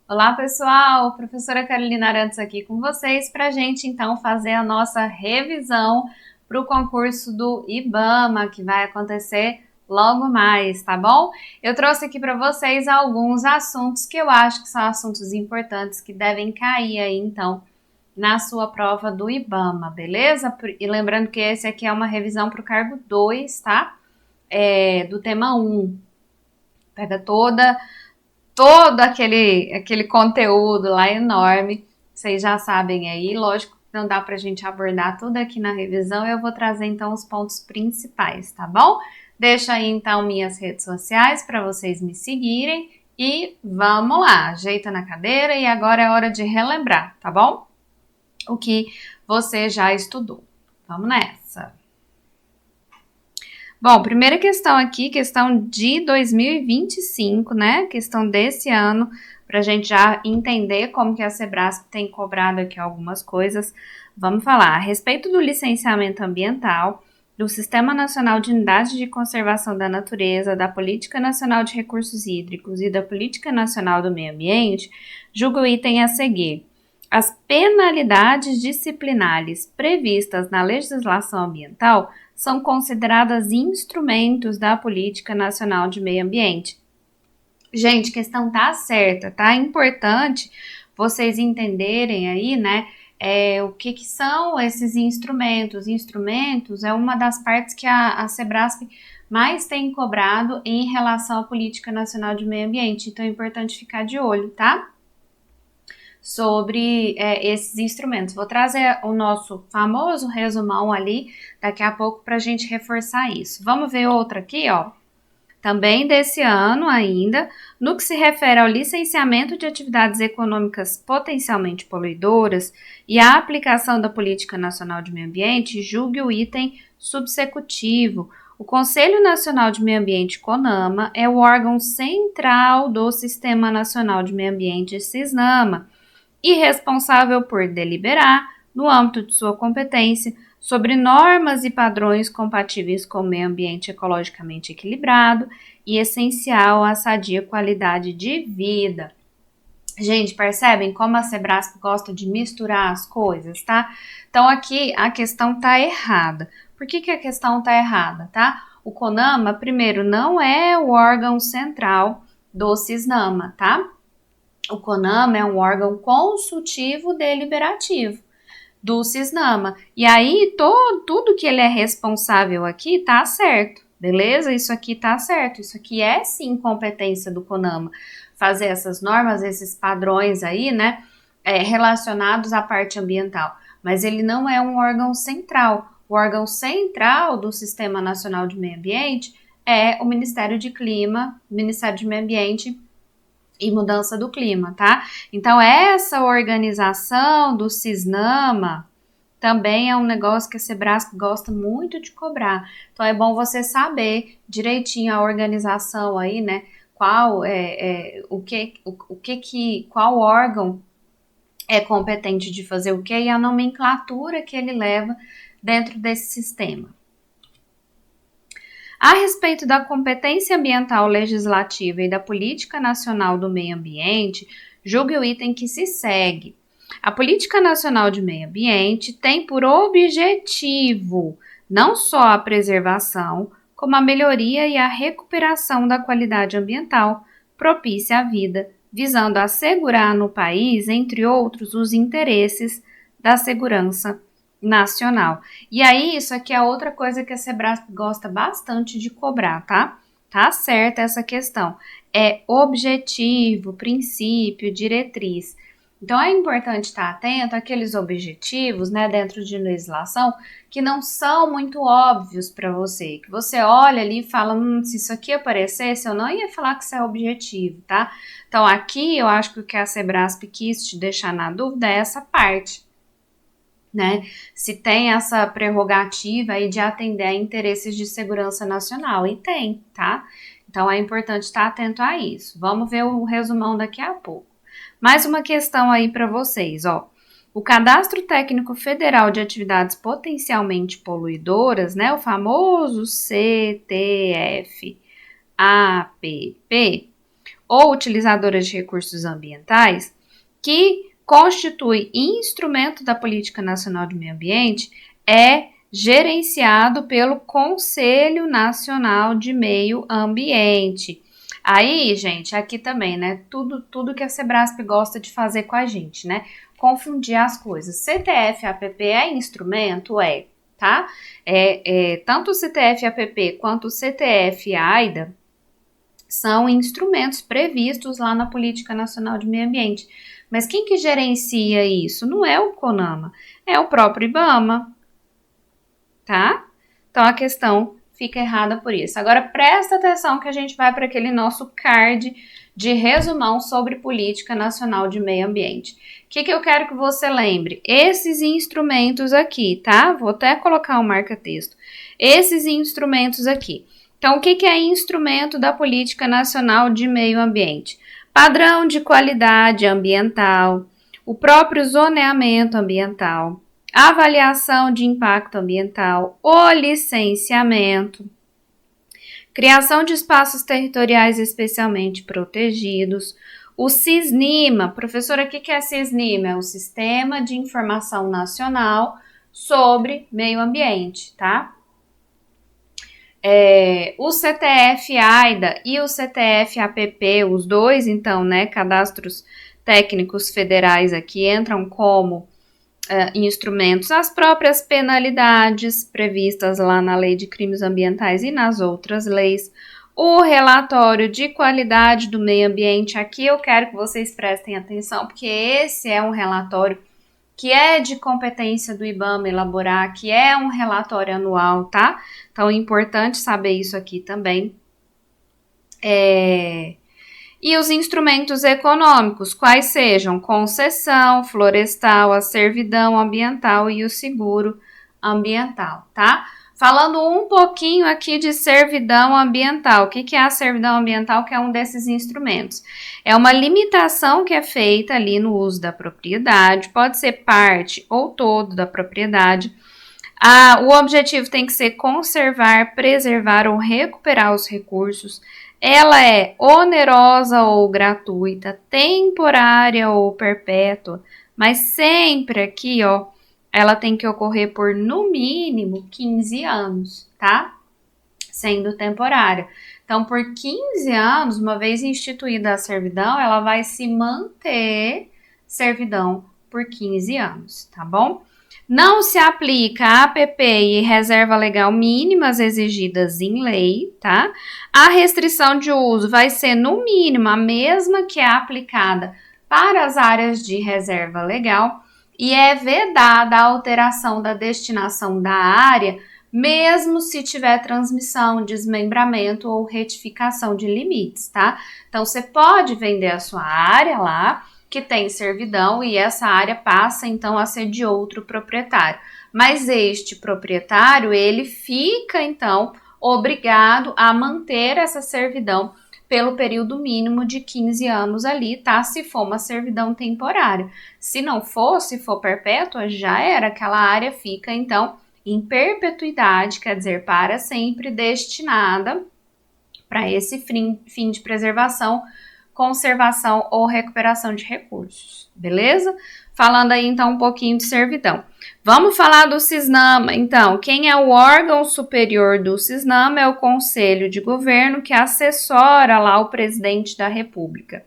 Olá pessoal, professora Carolina Arantes aqui com vocês para a gente então fazer a nossa revisão para o concurso do IBAMA que vai acontecer logo mais, tá bom? Eu trouxe aqui para vocês alguns assuntos que eu acho que são assuntos importantes que devem cair aí então na sua prova do IBAMA, beleza? E lembrando que esse aqui é uma revisão para o cargo 2, tá? Do tema 1. Pega todo aquele conteúdo lá enorme, vocês já sabem aí, lógico que não dá pra gente abordar tudo aqui na revisão, eu vou trazer então os pontos principais, tá bom? Deixa aí então minhas redes sociais para vocês me seguirem e vamos lá, ajeita na cadeira e agora é hora de relembrar, tá bom? O que você já estudou. Vamos nessa! Bom, primeira questão aqui, questão de 2025, né? Questão desse ano, para a gente já entender como que a Sebrasp tem cobrado aqui algumas coisas. Vamos falar a respeito do licenciamento ambiental, do Sistema Nacional de Unidades de Conservação da Natureza, da Política Nacional de Recursos Hídricos e da Política Nacional do Meio Ambiente, julgo o item a seguir. As penalidades disciplinares previstas na legislação ambiental são consideradas instrumentos da Política Nacional de Meio Ambiente. Gente, a questão tá certa, tá? É importante vocês entenderem aí, né, o que são esses instrumentos. Instrumentos é uma das partes que a Sebrasp mais tem cobrado em relação à Política Nacional de Meio Ambiente. Então é importante ficar de olho, tá? Sobre esses instrumentos. Vou trazer o nosso famoso resumão ali daqui a pouco para a gente reforçar isso. Vamos ver outra aqui, ó. Também desse ano ainda, no que se refere ao licenciamento de atividades econômicas potencialmente poluidoras e à aplicação da Política Nacional de Meio Ambiente, julgue o item subsecutivo. O Conselho Nacional de Meio Ambiente, CONAMA, é o órgão central do Sistema Nacional de Meio Ambiente, SISNAMA, e responsável por deliberar, no âmbito de sua competência, sobre normas e padrões compatíveis com o meio ambiente ecologicamente equilibrado e essencial à sadia qualidade de vida. Gente, percebem como a Sebrasp gosta de misturar as coisas, tá? Então aqui a questão tá errada. Por que a questão tá errada, tá? O CONAMA, primeiro, não é o órgão central do SISNAMA, tá? O CONAMA é um órgão consultivo deliberativo do SISNAMA. E aí, tudo que ele é responsável aqui tá certo, beleza? Isso aqui tá certo. Isso aqui é sim competência do CONAMA. Fazer essas normas, esses padrões aí, né? Relacionados à parte ambiental. Mas ele não é um órgão central. O órgão central do Sistema Nacional de Meio Ambiente é o Ministério de Clima, Ministério de Meio Ambiente e Mudança do Clima, tá? Então, essa organização do SISNAMA também é um negócio que a Sebrasp gosta muito de cobrar. Então, é bom você saber direitinho a organização aí, né? Qual qual órgão é competente de fazer o quê e a nomenclatura que ele leva dentro desse sistema. A respeito da competência ambiental legislativa e da política nacional do meio ambiente, julgue o item que se segue. A Política Nacional de Meio Ambiente tem por objetivo não só a preservação, como a melhoria e a recuperação da qualidade ambiental propícia à vida, visando assegurar no país, entre outros, os interesses da segurança nacional. E aí, isso aqui é outra coisa que a Sebrasp gosta bastante de cobrar, tá? Tá certa essa questão. É objetivo, princípio, diretriz. Então, é importante estar atento àqueles objetivos, né, dentro de legislação, que não são muito óbvios para você. Que você olha ali e fala, se isso aqui aparecesse, eu não ia falar que isso é objetivo, tá? Então, aqui, eu acho que o que a Sebrasp quis te deixar na dúvida é essa parte, né? Se tem essa prerrogativa aí de atender a interesses de segurança nacional, e tem, tá? Então, é importante estar atento a isso. Vamos ver o resumão daqui a pouco. Mais uma questão aí para vocês, ó. O Cadastro Técnico Federal de Atividades Potencialmente Poluidoras, né, o famoso CTF-APP, ou utilizadora de recursos ambientais, que constitui instrumento da Política Nacional de Meio Ambiente, é gerenciado pelo Conselho Nacional de Meio Ambiente. Aí, gente, aqui também, né? Tudo que a Sebrasp gosta de fazer com a gente, né? Confundir as coisas. CTF-APP é instrumento? É, tá? Tanto o CTF-APP quanto o CTF-AIDA são instrumentos previstos lá na Política Nacional de Meio Ambiente. Mas quem que gerencia isso? Não é o CONAMA, é o próprio IBAMA, tá? Então a questão fica errada por isso. Agora presta atenção que a gente vai para aquele nosso card de resumão sobre Política Nacional de Meio Ambiente. O que eu quero que você lembre? Esses instrumentos aqui, tá? Vou até colocar o marca-texto. Esses instrumentos aqui. Então, o que é instrumento da Política Nacional de Meio Ambiente? Padrão de qualidade ambiental, o próprio zoneamento ambiental, avaliação de impacto ambiental, o licenciamento, criação de espaços territoriais especialmente protegidos, o SISNIMA. Professora, o que é SISNIMA? É o Sistema de Informação Nacional sobre Meio Ambiente, tá? O CTF-AIDA e o CTF-APP, os dois, então, né, cadastros técnicos federais aqui entram como instrumentos, as próprias penalidades previstas lá na Lei de Crimes Ambientais e nas outras leis, o relatório de qualidade do meio ambiente. Aqui eu quero que vocês prestem atenção, porque esse é um relatório que é de competência do IBAMA elaborar, que é um relatório anual, tá? Então é importante saber isso aqui também. E os instrumentos econômicos, quais sejam? Concessão, florestal, a servidão ambiental e o seguro ambiental, tá? Falando um pouquinho aqui de servidão ambiental. O que é a servidão ambiental, que é um desses instrumentos? É uma limitação que é feita ali no uso da propriedade, pode ser parte ou todo da propriedade. O objetivo tem que ser conservar, preservar ou recuperar os recursos. Ela é onerosa ou gratuita, temporária ou perpétua, mas sempre aqui, ó, ela tem que ocorrer por no mínimo 15 anos, tá? Sendo temporária. Então, por 15 anos, uma vez instituída a servidão, ela vai se manter servidão por 15 anos, tá bom? Não se aplica a APP e reserva legal mínimas exigidas em lei, tá? A restrição de uso vai ser, no mínimo, a mesma que é aplicada para as áreas de reserva legal e é vedada a alteração da destinação da área, mesmo se tiver transmissão, desmembramento ou retificação de limites, tá? Então, você pode vender a sua área lá, que tem servidão, e essa área passa então a ser de outro proprietário. Mas este proprietário, ele fica então obrigado a manter essa servidão pelo período mínimo de 15 anos ali, tá? Se for uma servidão temporária. Se não for, se for perpétua, já era, aquela área fica então em perpetuidade, quer dizer, para sempre destinada para esse fim de preservação, conservação ou recuperação de recursos, beleza? Falando aí então um pouquinho de servidão. Vamos falar do CISNAMA, então. Quem é o órgão superior do CISNAMA é o Conselho de Governo, que assessora lá o presidente da República.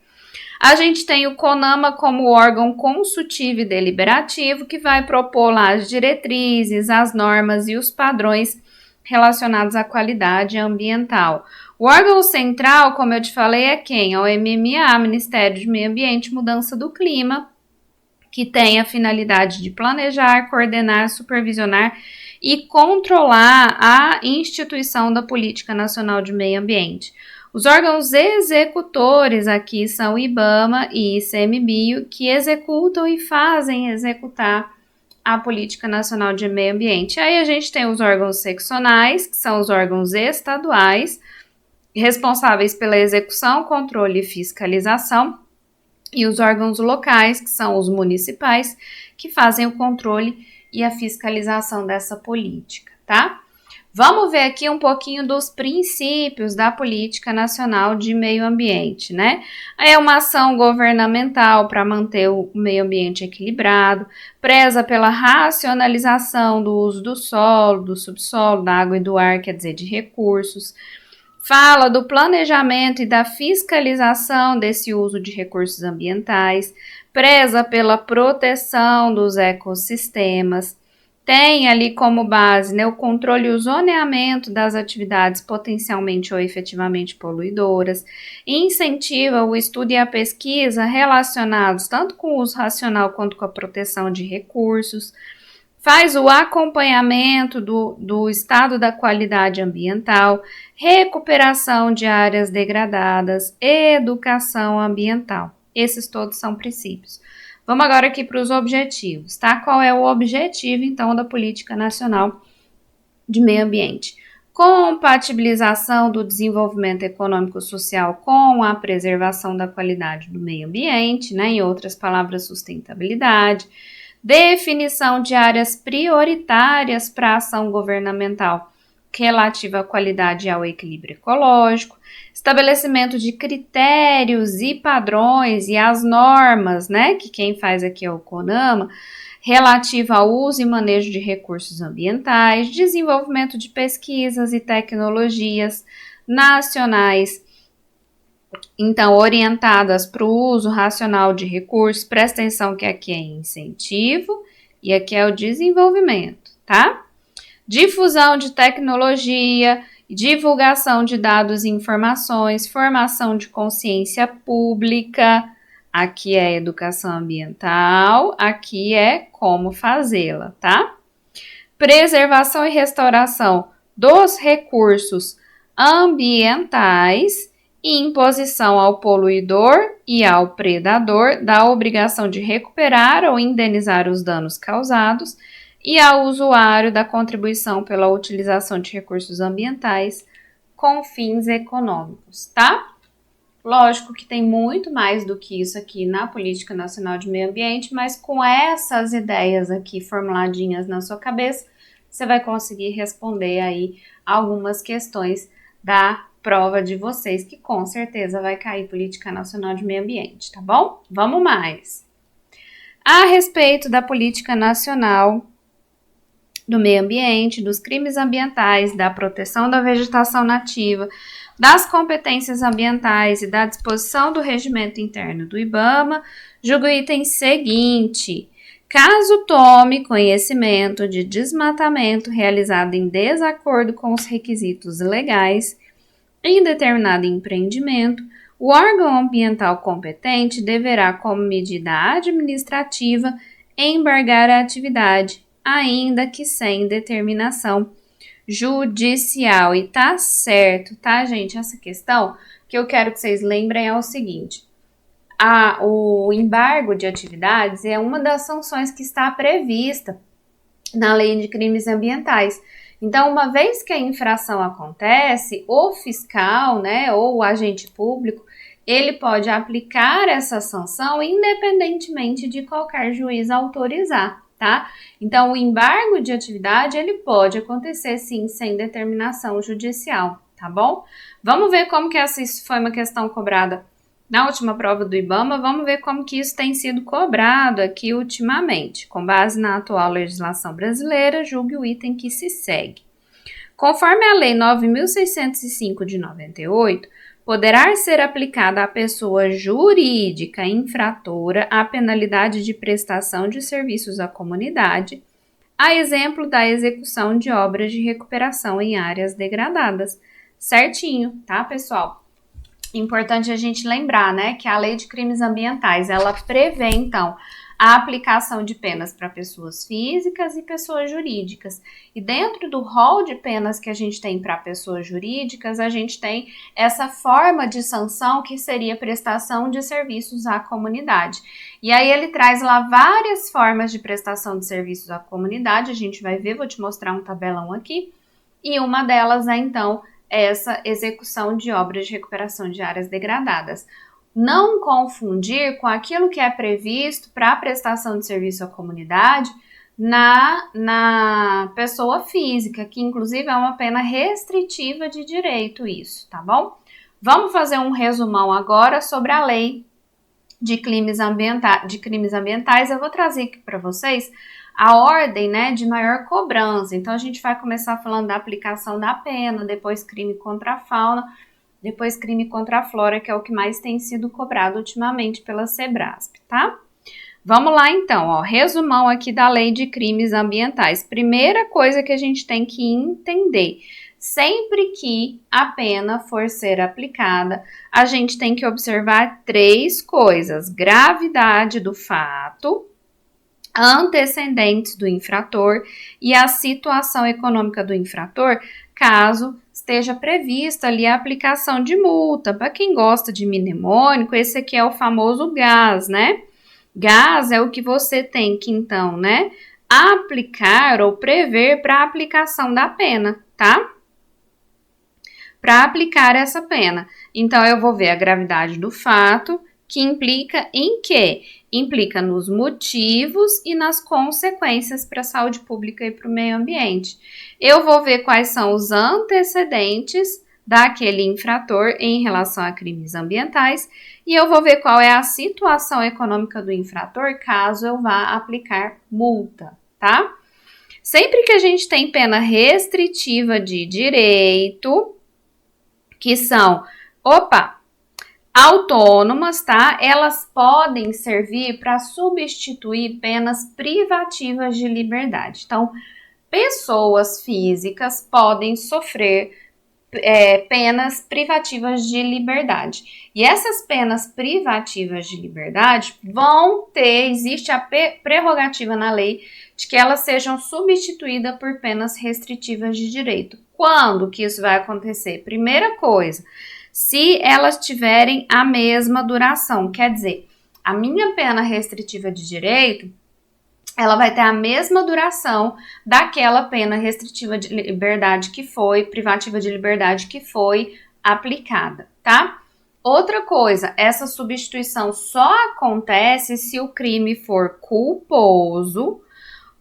A gente tem o CONAMA como órgão consultivo e deliberativo, que vai propor lá as diretrizes, as normas e os padrões relacionados à qualidade ambiental. O órgão central, como eu te falei, é quem? É o MMA, Ministério de Meio Ambiente e Mudança do Clima, que tem a finalidade de planejar, coordenar, supervisionar e controlar a instituição da Política Nacional de Meio Ambiente. Os órgãos executores aqui são o IBAMA e ICMBio, que executam e fazem executar a Política Nacional de Meio Ambiente. Aí a gente tem os órgãos seccionais, que são os órgãos estaduais, responsáveis pela execução, controle e fiscalização, e os órgãos locais, que são os municipais, que fazem o controle e a fiscalização dessa política, tá? Vamos ver aqui um pouquinho dos princípios da Política Nacional de Meio Ambiente, né? É uma ação governamental para manter o meio ambiente equilibrado, preza pela racionalização do uso do solo, do subsolo, da água e do ar, quer dizer, de recursos. Fala do planejamento e da fiscalização desse uso de recursos ambientais, preza pela proteção dos ecossistemas, tem ali como base, né, o controle e o zoneamento das atividades potencialmente ou efetivamente poluidoras, incentiva o estudo e a pesquisa relacionados tanto com o uso racional quanto com a proteção de recursos, faz o acompanhamento do estado da qualidade ambiental, recuperação de áreas degradadas, educação ambiental. Esses todos são princípios. Vamos agora aqui para os objetivos, tá? Qual é o objetivo, então, da Política Nacional de Meio Ambiente? Compatibilização do desenvolvimento econômico-social com a preservação da qualidade do meio ambiente, né? Em outras palavras, sustentabilidade. Definição de áreas prioritárias para a ação governamental relativa à qualidade e ao equilíbrio ecológico, estabelecimento de critérios e padrões e as normas, né, que quem faz aqui é o CONAMA, relativa ao uso e manejo de recursos ambientais, desenvolvimento de pesquisas e tecnologias nacionais, então, orientadas para o uso racional de recursos. Presta atenção que aqui é incentivo e aqui é o desenvolvimento, tá? Difusão de tecnologia, divulgação de dados e informações, formação de consciência pública, aqui é educação ambiental, aqui é como fazê-la, tá? Preservação e restauração dos recursos ambientais e imposição ao poluidor e ao predador da obrigação de recuperar ou indenizar os danos causados e ao usuário da contribuição pela utilização de recursos ambientais com fins econômicos, tá? Lógico que tem muito mais do que isso aqui na Política Nacional de Meio Ambiente, mas com essas ideias aqui formuladinhas na sua cabeça, você vai conseguir responder aí algumas questões da prova de vocês, que com certeza vai cair Política Nacional de Meio Ambiente, tá bom? Vamos mais! A respeito da Política Nacional do Meio Ambiente, dos crimes ambientais, da proteção da vegetação nativa, das competências ambientais e da disposição do regimento interno do IBAMA, julgo o item seguinte: caso tome conhecimento de desmatamento realizado em desacordo com os requisitos legais em determinado empreendimento, o órgão ambiental competente deverá, como medida administrativa, embargar a atividade, ainda que sem determinação judicial. E tá certo, tá, gente? Essa questão que eu quero que vocês lembrem é o seguinte: o embargo de atividades é uma das sanções que está prevista na Lei de Crimes Ambientais. Então, uma vez que a infração acontece, o fiscal, né, ou o agente público, ele pode aplicar essa sanção independentemente de qualquer juiz autorizar, tá? Então, o embargo de atividade, ele pode acontecer, sim, sem determinação judicial, tá bom? Vamos ver como que essa foi uma questão cobrada na última prova do IBAMA. Vamos ver como que isso tem sido cobrado aqui ultimamente. Com base na atual legislação brasileira, julgue o item que se segue. Conforme a Lei 9.605 de 98, poderá ser aplicada à pessoa jurídica infratora a penalidade de prestação de serviços à comunidade, a exemplo da execução de obras de recuperação em áreas degradadas. Certinho, tá, pessoal? Importante a gente lembrar, né, que a Lei de Crimes Ambientais, ela prevê, então, a aplicação de penas para pessoas físicas e pessoas jurídicas. E dentro do rol de penas que a gente tem para pessoas jurídicas, a gente tem essa forma de sanção que seria prestação de serviços à comunidade. E aí ele traz lá várias formas de prestação de serviços à comunidade, a gente vai ver, vou te mostrar um tabelão aqui, e uma delas é, então, essa execução de obras de recuperação de áreas degradadas. Não confundir com aquilo que é previsto para a prestação de serviço à comunidade na pessoa física, que inclusive é uma pena restritiva de direito isso, tá bom? Vamos fazer um resumão agora sobre a lei de crimes ambientais. Eu vou trazer aqui para vocês a ordem, né, de maior cobrança. Então, a gente vai começar falando da aplicação da pena, depois crime contra a fauna, depois crime contra a flora, que é o que mais tem sido cobrado ultimamente pela Sebrasp, tá? Vamos lá então, ó, resumão aqui da lei de crimes ambientais. Primeira coisa que a gente tem que entender, sempre que a pena for ser aplicada, a gente tem que observar 3 coisas: gravidade do fato, antecedentes do infrator e a situação econômica do infrator, caso esteja prevista ali a aplicação de multa. Para quem gosta de mnemônico, esse aqui é o famoso GAS, né? GAS é o que você tem que, então, né, aplicar ou prever para a aplicação da pena, tá? Para aplicar essa pena. Então, eu vou ver a gravidade do fato, que implica em quê? Implica nos motivos e nas consequências para a saúde pública e para o meio ambiente. Eu vou ver quais são os antecedentes daquele infrator em relação a crimes ambientais e eu vou ver qual é a situação econômica do infrator caso eu vá aplicar multa, tá? Sempre que a gente tem pena restritiva de direito, que são, autônomas, tá? Elas podem servir para substituir penas privativas de liberdade. Então, pessoas físicas podem sofrer penas privativas de liberdade. E essas penas privativas de liberdade existe a prerrogativa na lei de que elas sejam substituídas por penas restritivas de direito. Quando que isso vai acontecer? Primeira coisa, se elas tiverem a mesma duração, quer dizer, a minha pena restritiva de direito, ela vai ter a mesma duração daquela pena restritiva de liberdade privativa de liberdade que foi aplicada, tá? Outra coisa, essa substituição só acontece se o crime for culposo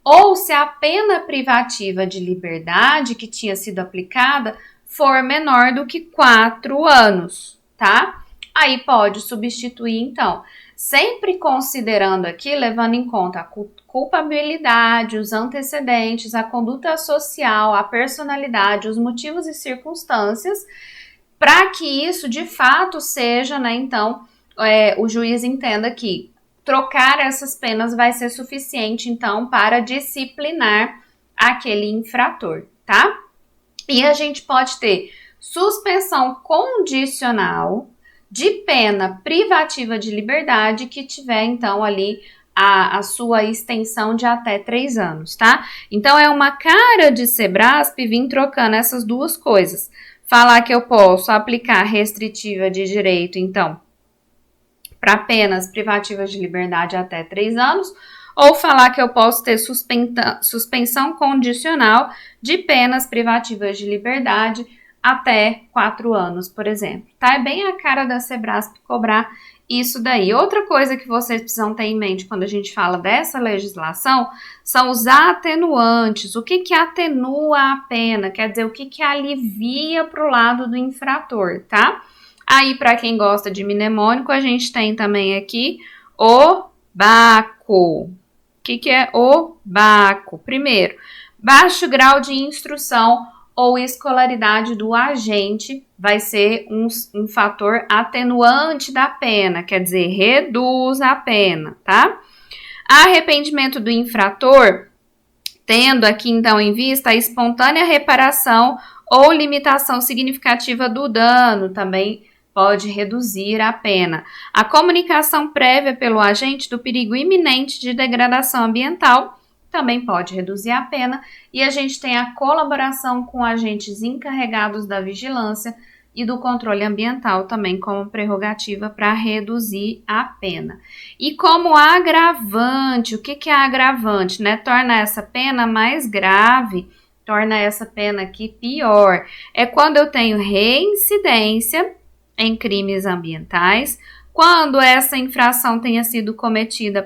ou se a pena privativa de liberdade que tinha sido aplicada for menor do que 4 anos, tá? Aí pode substituir, então, sempre considerando aqui, levando em conta a culpabilidade, os antecedentes, a conduta social, a personalidade, os motivos e circunstâncias, para que isso de fato seja, né, então, o juiz entenda que trocar essas penas vai ser suficiente, então, para disciplinar aquele infrator, tá? E a gente pode ter suspensão condicional de pena privativa de liberdade que tiver, então, ali a sua extensão de até 3 anos, tá? Então, é uma cara de Sebrasp vir trocando essas duas coisas. Falar que eu posso aplicar restritiva de direito, então, para penas privativas de liberdade até 3 anos, ou falar que eu posso ter suspensão condicional de penas privativas de liberdade até 4 anos, por exemplo, tá? É bem a cara da Sebrasp cobrar isso daí. Outra coisa que vocês precisam ter em mente quando a gente fala dessa legislação são os atenuantes. O que atenua a pena? Quer dizer, o que alivia para o lado do infrator, tá? Aí, para quem gosta de mnemônico, a gente tem também aqui o BACO. O que é o BACO? Primeiro, baixo grau de instrução ou escolaridade do agente vai ser um fator atenuante da pena, quer dizer, reduz a pena, tá? Arrependimento do infrator, tendo aqui então em vista a espontânea reparação ou limitação significativa do dano, também pode reduzir a pena. A comunicação prévia pelo agente do perigo iminente de degradação ambiental também pode reduzir a pena. E a gente tem a colaboração com agentes encarregados da vigilância e do controle ambiental também como prerrogativa para reduzir a pena. E como agravante, o que é agravante, né? Torna essa pena mais grave, torna essa pena aqui pior. É quando eu tenho reincidência em crimes ambientais, quando essa infração tenha sido cometida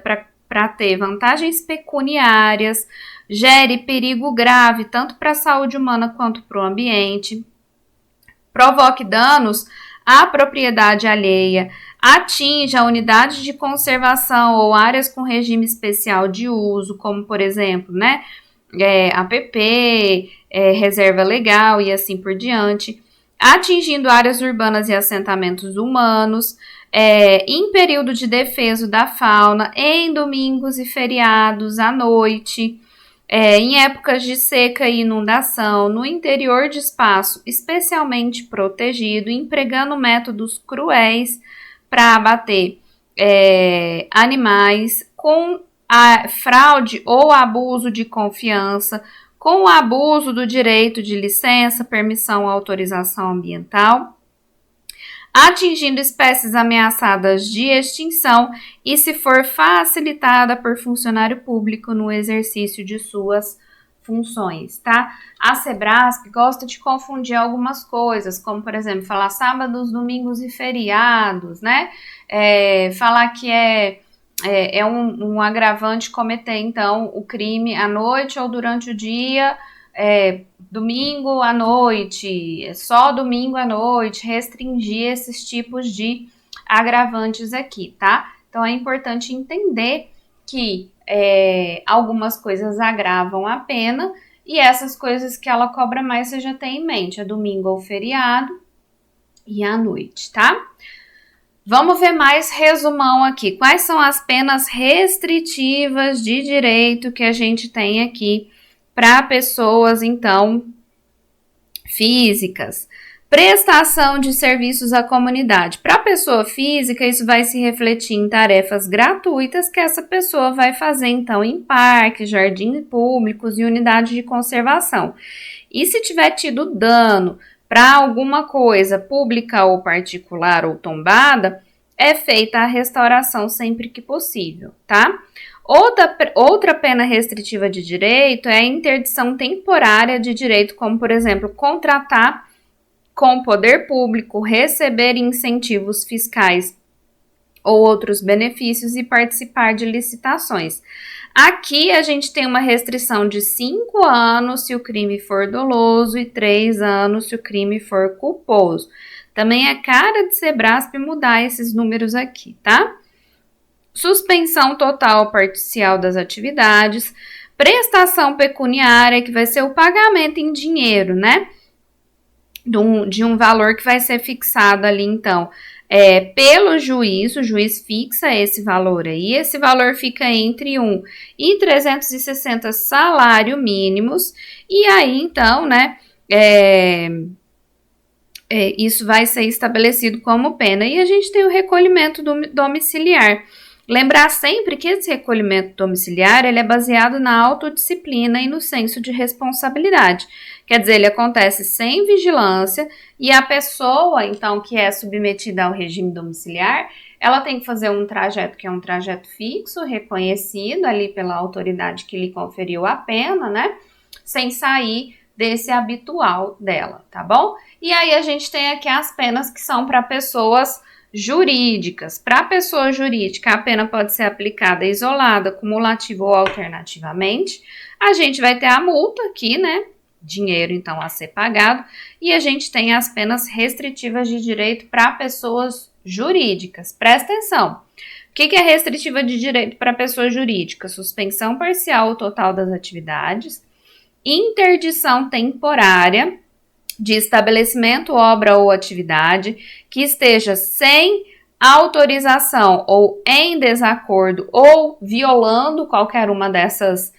para ter vantagens pecuniárias, gere perigo grave tanto para a saúde humana quanto para o ambiente, provoque danos à propriedade alheia, atinja unidades de conservação ou áreas com regime especial de uso, como por exemplo, né, APP, reserva legal e assim por diante, atingindo áreas urbanas e assentamentos humanos, em período de defesa da fauna, em domingos e feriados, à noite, em épocas de seca e inundação, no interior de espaço especialmente protegido, empregando métodos cruéis para abater animais, com a fraude ou abuso de confiança, com o abuso do direito de licença, permissão ou autorização ambiental, atingindo espécies ameaçadas de extinção e se for facilitada por funcionário público no exercício de suas funções, tá? A Sebrasp gosta de confundir algumas coisas, como, por exemplo, falar sábados, domingos e feriados, né? Falar que é um agravante cometer, então, o crime à noite ou durante o dia, domingo à noite, só domingo à noite, restringir esses tipos de agravantes aqui, tá? Então, é importante entender que algumas coisas agravam a pena e essas coisas que ela cobra mais você já tem em mente, é domingo ou feriado e à noite, tá? Vamos ver mais resumão aqui. Quais são as penas restritivas de direito que a gente tem aqui para pessoas, então, físicas? Prestação de serviços à comunidade. Para a pessoa física, isso vai se refletir em tarefas gratuitas que essa pessoa vai fazer, então, em parques, jardins públicos e unidades de conservação. E se tiver tido dano para alguma coisa pública ou particular ou tombada, é feita a restauração sempre que possível, tá? Outra pena restritiva de direito é a interdição temporária de direito, como, por exemplo, contratar com o poder público, receber incentivos fiscais ou outros benefícios e participar de licitações. Aqui a gente tem uma restrição de 5 anos se o crime for doloso e 3 anos se o crime for culposo. Também é cara de Sebrasp mudar esses números aqui, tá? Suspensão total ou parcial das atividades, prestação pecuniária, que vai ser o pagamento em dinheiro, né? De um valor que vai ser fixado ali, então, pelo juiz, o juiz fixa esse valor aí, esse valor fica entre 1 e 360 salário mínimos, e aí, então, né, isso vai ser estabelecido como pena. E a gente tem o recolhimento domiciliar. Lembrar sempre que esse recolhimento domiciliar ele é baseado na autodisciplina e no senso de responsabilidade. Quer dizer, ele acontece sem vigilância e a pessoa, então, que é submetida ao regime domiciliar, ela tem que fazer um trajeto que é um trajeto fixo, reconhecido ali pela autoridade que lhe conferiu a pena, né? Sem sair desse habitual dela, tá bom? E aí a gente tem aqui as penas que são para pessoas jurídicas. Para a pessoa jurídica, a pena pode ser aplicada isolada, cumulativa ou alternativamente. A gente vai ter a multa aqui, né? Dinheiro, então, a ser pagado. E a gente tem as penas restritivas de direito para pessoas jurídicas. Presta atenção. O que é restritiva de direito para pessoa jurídica? Suspensão parcial ou total das atividades, interdição temporária de estabelecimento, obra ou atividade que esteja sem autorização ou em desacordo ou violando qualquer uma dessas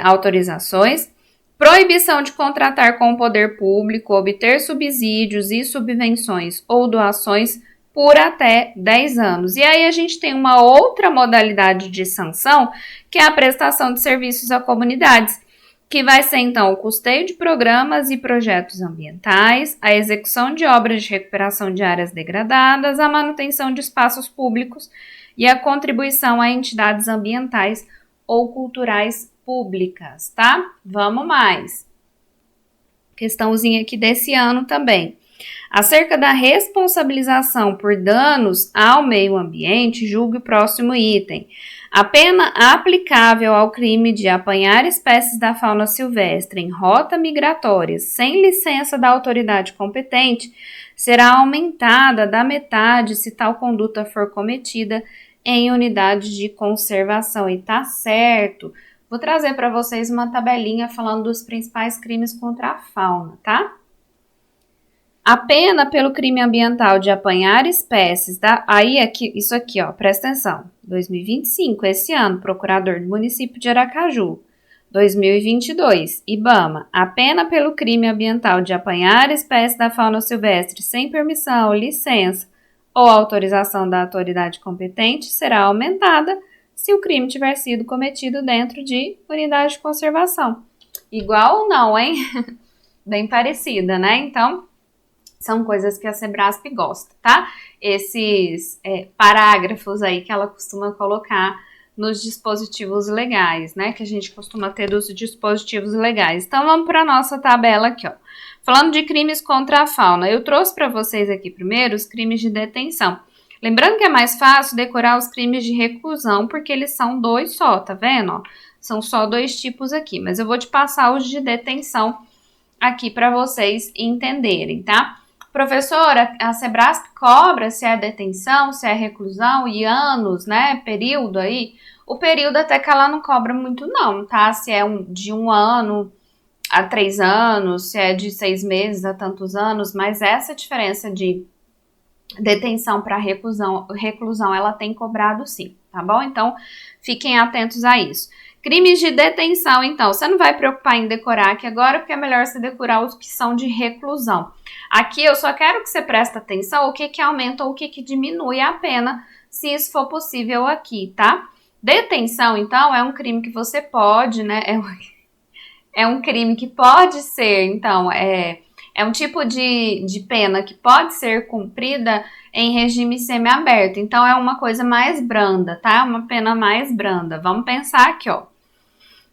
autorizações, proibição de contratar com o poder público, obter subsídios e subvenções ou doações por até 10 anos. E aí a gente tem uma outra modalidade de sanção, que é a prestação de serviços a comunidades, que vai ser, então, o custeio de programas e projetos ambientais, a execução de obras de recuperação de áreas degradadas, a manutenção de espaços públicos e a contribuição a entidades ambientais ou culturais públicas, tá? Vamos mais. Questãozinha aqui desse ano também. Acerca da responsabilização por danos ao meio ambiente, julgue o próximo item. A pena aplicável ao crime de apanhar espécies da fauna silvestre em rota migratória sem licença da autoridade competente será aumentada da metade se tal conduta for cometida em unidade de conservação. E tá certo. Vou trazer para vocês uma tabelinha falando dos principais crimes contra a fauna, tá? A pena pelo crime ambiental de apanhar espécies da... Isso aqui, ó, presta atenção. 2025, esse ano, procurador do município de Aracaju. 2022, IBAMA. A pena pelo crime ambiental de apanhar espécies da fauna silvestre sem permissão, licença ou autorização da autoridade competente será aumentada se o crime tiver sido cometido dentro de unidade de conservação. Igual ou não, hein? Bem parecida, né? Então, são coisas que a Sebrasp gosta, tá? Esses parágrafos aí que ela costuma colocar nos dispositivos legais, né? Que a gente costuma ter dos dispositivos legais. Então, vamos para a nossa tabela aqui, ó. Falando de crimes contra a fauna, eu trouxe para vocês aqui primeiro os crimes de detenção. Lembrando que é mais fácil decorar os crimes de reclusão, porque eles são 2 só, tá vendo? Ó, são só 2 tipos aqui, mas eu vou te passar os de detenção aqui para vocês entenderem, tá? Professora, a Sebrasp cobra se é detenção, se é reclusão e anos, né, período aí. O período até que ela não cobra muito não, tá? Se é de 1 ano a 3 anos, se é de 6 meses a tantos anos, mas essa diferença de detenção para reclusão, ela tem cobrado sim, tá bom? Então, fiquem atentos a isso. Crimes de detenção, então, você não vai preocupar em decorar aqui agora, porque é melhor você decorar os que são de reclusão. Aqui eu só quero que você preste atenção o que aumenta ou o que diminui a pena, se isso for possível aqui, tá? Detenção, então, é um crime que você pode, né? É um crime que pode ser, então, é um tipo de pena que pode ser cumprida em regime semiaberto. Então, é uma coisa mais branda, tá? Uma pena mais branda. Vamos pensar aqui, ó.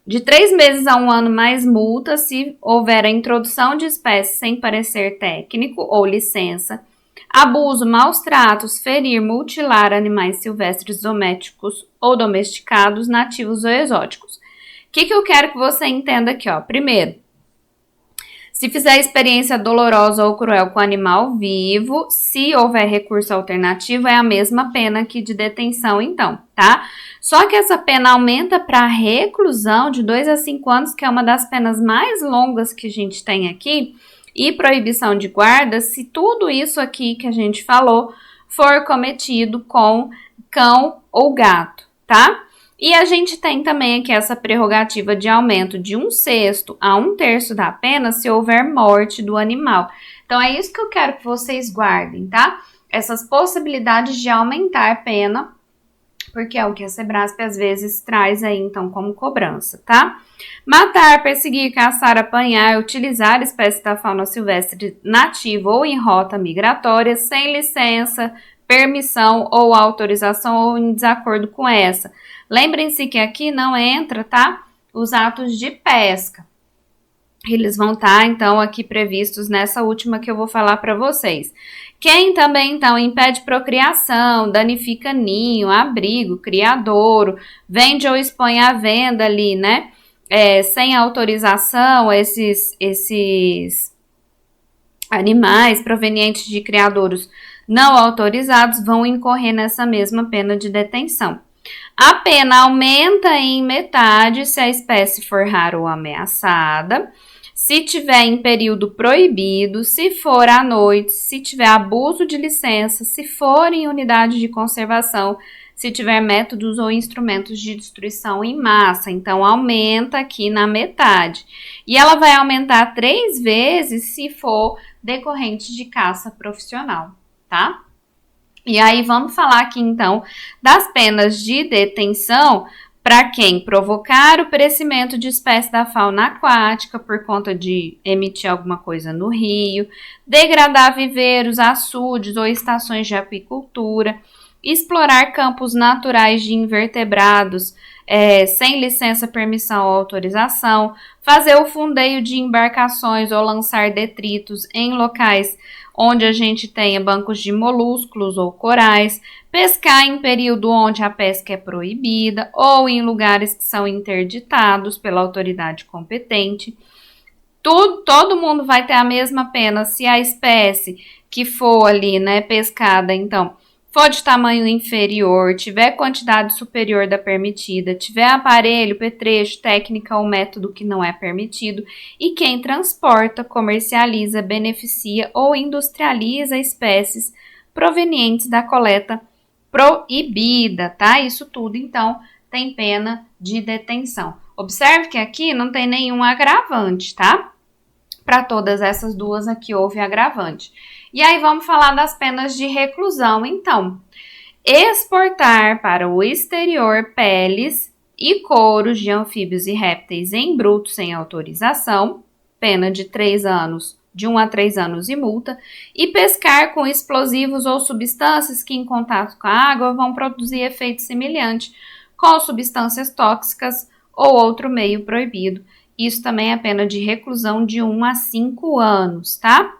De 3 meses a 1 ano mais multa se houver a introdução de espécies sem parecer técnico ou licença, abuso, maus tratos, ferir, mutilar animais silvestres domésticos ou domesticados, nativos ou exóticos. O que eu quero que você entenda aqui, ó? Primeiro, se fizer experiência dolorosa ou cruel com animal vivo, se houver recurso alternativo, é a mesma pena que de detenção, então, tá? Só que essa pena aumenta para reclusão de 2 a 5 anos, que é uma das penas mais longas que a gente tem aqui, e proibição de guarda, se tudo isso aqui que a gente falou for cometido com cão ou gato, tá? E a gente tem também aqui essa prerrogativa de aumento de 1/6 a 1/3 da pena se houver morte do animal. Então, é isso que eu quero que vocês guardem, tá? Essas possibilidades de aumentar a pena, porque é o que a Sebrasp às vezes traz aí, então, como cobrança, tá? Matar, perseguir, caçar, apanhar, utilizar espécie da fauna silvestre nativa ou em rota migratória, sem licença, permissão ou autorização ou em desacordo com essa. Lembrem-se que aqui não entra, tá? Os atos de pesca. Eles vão estar, então, aqui previstos nessa última que eu vou falar para vocês. Quem também, então, impede procriação, danifica ninho, abrigo, criadouro, vende ou expõe à venda ali, né? Sem autorização, esses animais provenientes de criadouros não autorizados vão incorrer nessa mesma pena de detenção. A pena aumenta em metade se a espécie for rara ou ameaçada, se tiver em período proibido, se for à noite, se tiver abuso de licença, se for em unidade de conservação, se tiver métodos ou instrumentos de destruição em massa. Então, aumenta aqui na metade. E ela vai aumentar 3 vezes se for decorrente de caça profissional, tá? E aí, vamos falar aqui, então, das penas de detenção para quem provocar o perecimento de espécie da fauna aquática por conta de emitir alguma coisa no rio, degradar viveiros, açudes ou estações de apicultura, explorar campos naturais de invertebrados sem licença, permissão ou autorização, fazer o fundeio de embarcações ou lançar detritos em locais onde a gente tenha bancos de moluscos ou corais, pescar em período onde a pesca é proibida ou em lugares que são interditados pela autoridade competente. Todo mundo vai ter a mesma pena se a espécie que for ali, né, pescada, então, for de tamanho inferior, tiver quantidade superior da permitida, tiver aparelho, petrecho, técnica ou método que não é permitido, e quem transporta, comercializa, beneficia ou industrializa espécies provenientes da coleta proibida, tá? Isso tudo, então, tem pena de detenção. Observe que aqui não tem nenhum agravante, tá? Para todas essas duas aqui houve agravante. E aí vamos falar das penas de reclusão, então. Exportar para o exterior peles e couros de anfíbios e répteis em bruto sem autorização, pena de 3 anos, de 1 a 3 anos e multa, e pescar com explosivos ou substâncias que em contato com a água vão produzir efeito semelhante com substâncias tóxicas ou outro meio proibido. Isso também é pena de reclusão de 1 a 5 anos, tá?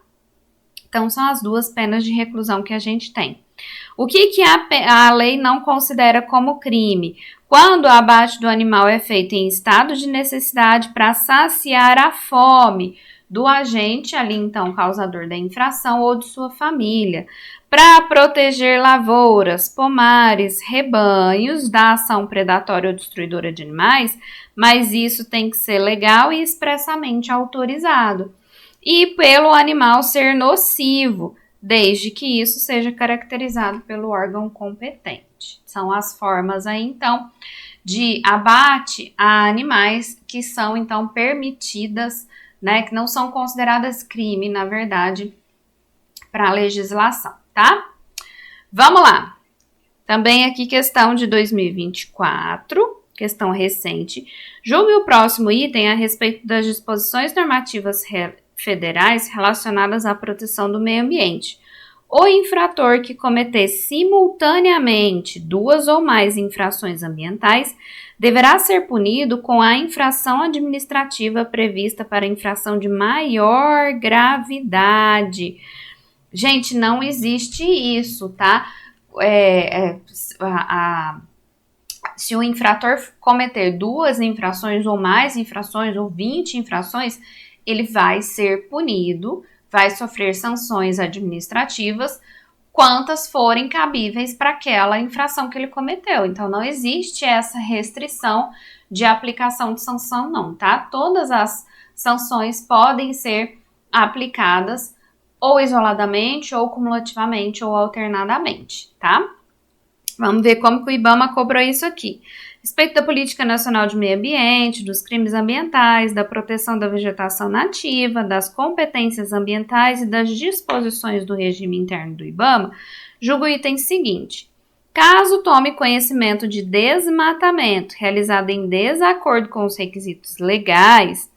Então, são as duas penas de reclusão que a gente tem. O que a lei não considera como crime? Quando o abate do animal é feito em estado de necessidade para saciar a fome do agente, ali então causador da infração, ou de sua família, para proteger lavouras, pomares, rebanhos da ação predatória ou destruidora de animais, mas isso tem que ser legal e expressamente autorizado. E pelo animal ser nocivo, desde que isso seja caracterizado pelo órgão competente. São as formas aí, então, de abate a animais que são, então, permitidas, né, que não são consideradas crime, na verdade, para a legislação, tá? Vamos lá. Também aqui questão de 2024, questão recente. Julgue o próximo item a respeito das disposições normativas federais relacionadas à proteção do meio ambiente. O infrator que cometer simultaneamente 2 ou mais infrações ambientais deverá ser punido com a infração administrativa prevista para infração de maior gravidade. Gente, não existe isso, tá? Se o infrator cometer 2 infrações ou mais infrações ou 20 infrações, ele vai ser punido, vai sofrer sanções administrativas, quantas forem cabíveis para aquela infração que ele cometeu. Então, não existe essa restrição de aplicação de sanção, não, tá? Todas as sanções podem ser aplicadas ou isoladamente, ou cumulativamente, ou alternadamente, tá? Vamos ver como que o IBAMA cobrou isso aqui. Respeito da Política Nacional de Meio Ambiente, dos crimes ambientais, da proteção da vegetação nativa, das competências ambientais e das disposições do regime interno do IBAMA, julga o item seguinte. Caso tome conhecimento de desmatamento realizado em desacordo com os requisitos legais,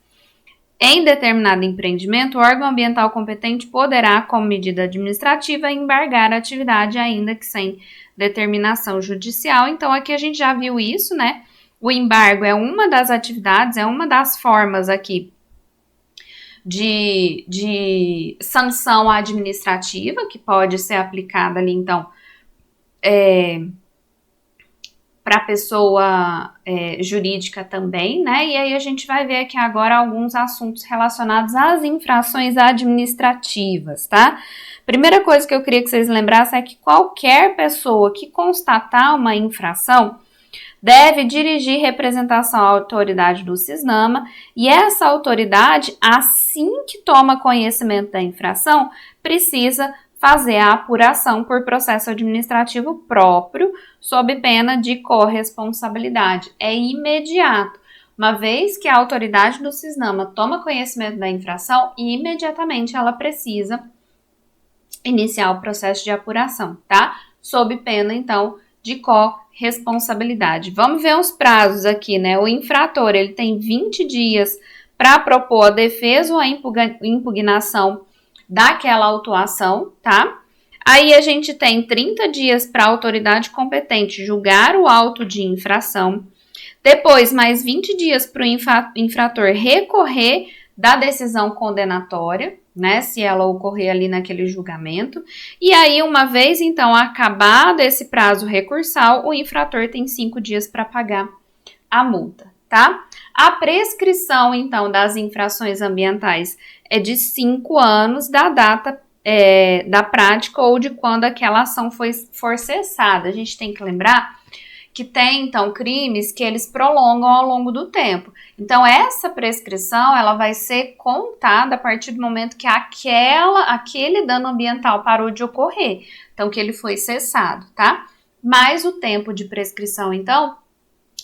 em determinado empreendimento, o órgão ambiental competente poderá, como medida administrativa, embargar a atividade, ainda que sem determinação judicial. Então, aqui a gente já viu isso, né? O embargo é uma das atividades, é uma das formas aqui de sanção administrativa que pode ser aplicada ali, então, para a pessoa jurídica também, né? E aí a gente vai ver aqui agora alguns assuntos relacionados às infrações administrativas, tá? Primeira coisa que eu queria que vocês lembrassem é que qualquer pessoa que constatar uma infração deve dirigir representação à autoridade do CISNAMA e essa autoridade, assim que toma conhecimento da infração, precisa fazer a apuração por processo administrativo próprio, sob pena de corresponsabilidade. É imediato. Uma vez que a autoridade do CISNAMA toma conhecimento da infração, imediatamente ela precisa iniciar o processo de apuração, tá? Sob pena, então, de corresponsabilidade. Vamos ver os prazos aqui, né? O infrator, ele tem 20 dias para propor a defesa ou a impugnação daquela autuação, tá? Aí a gente tem 30 dias para a autoridade competente julgar o auto de infração. Depois, mais 20 dias para o infrator recorrer da decisão condenatória, né? Se ela ocorrer ali naquele julgamento. E aí, uma vez, então, acabado esse prazo recursal, o infrator tem 5 dias para pagar a multa, tá? A prescrição, então, das infrações ambientais é de 5 anos da data da prática ou de quando aquela ação for cessada. A gente tem que lembrar que tem, então, crimes que eles prolongam ao longo do tempo. Então, essa prescrição, ela vai ser contada a partir do momento que aquele dano ambiental parou de ocorrer. Então, que ele foi cessado, tá? Mas o tempo de prescrição, então,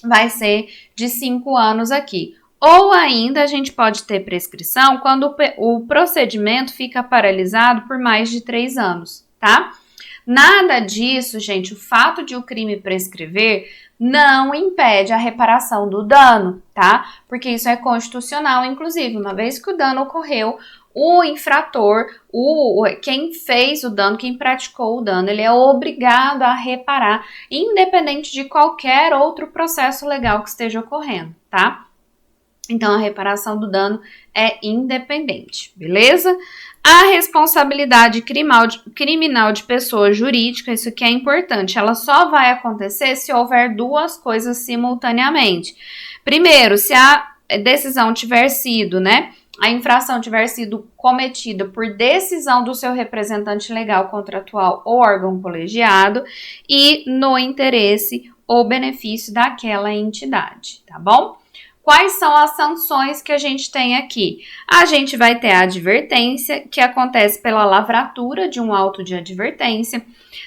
vai ser de 5 anos aqui. Ou ainda a gente pode ter prescrição quando o procedimento fica paralisado por mais de 3 anos, tá? Nada disso, gente, o fato de o crime prescrever não impede a reparação do dano, tá? Porque isso é constitucional, inclusive, uma vez que o dano ocorreu, o infrator, quem fez o dano, quem praticou o dano, ele é obrigado a reparar, independente de qualquer outro processo legal que esteja ocorrendo, tá? Então, a reparação do dano é independente, beleza? A responsabilidade criminal de pessoa jurídica, isso que é importante, ela só vai acontecer se houver duas coisas simultaneamente. Primeiro, se a decisão tiver sido, né, a infração tiver sido cometida por decisão do seu representante legal, contratual ou órgão colegiado e no interesse ou benefício daquela entidade, tá bom? Quais são as sanções que a gente tem aqui? A gente vai ter a advertência, que acontece pela lavratura de um auto de advertência.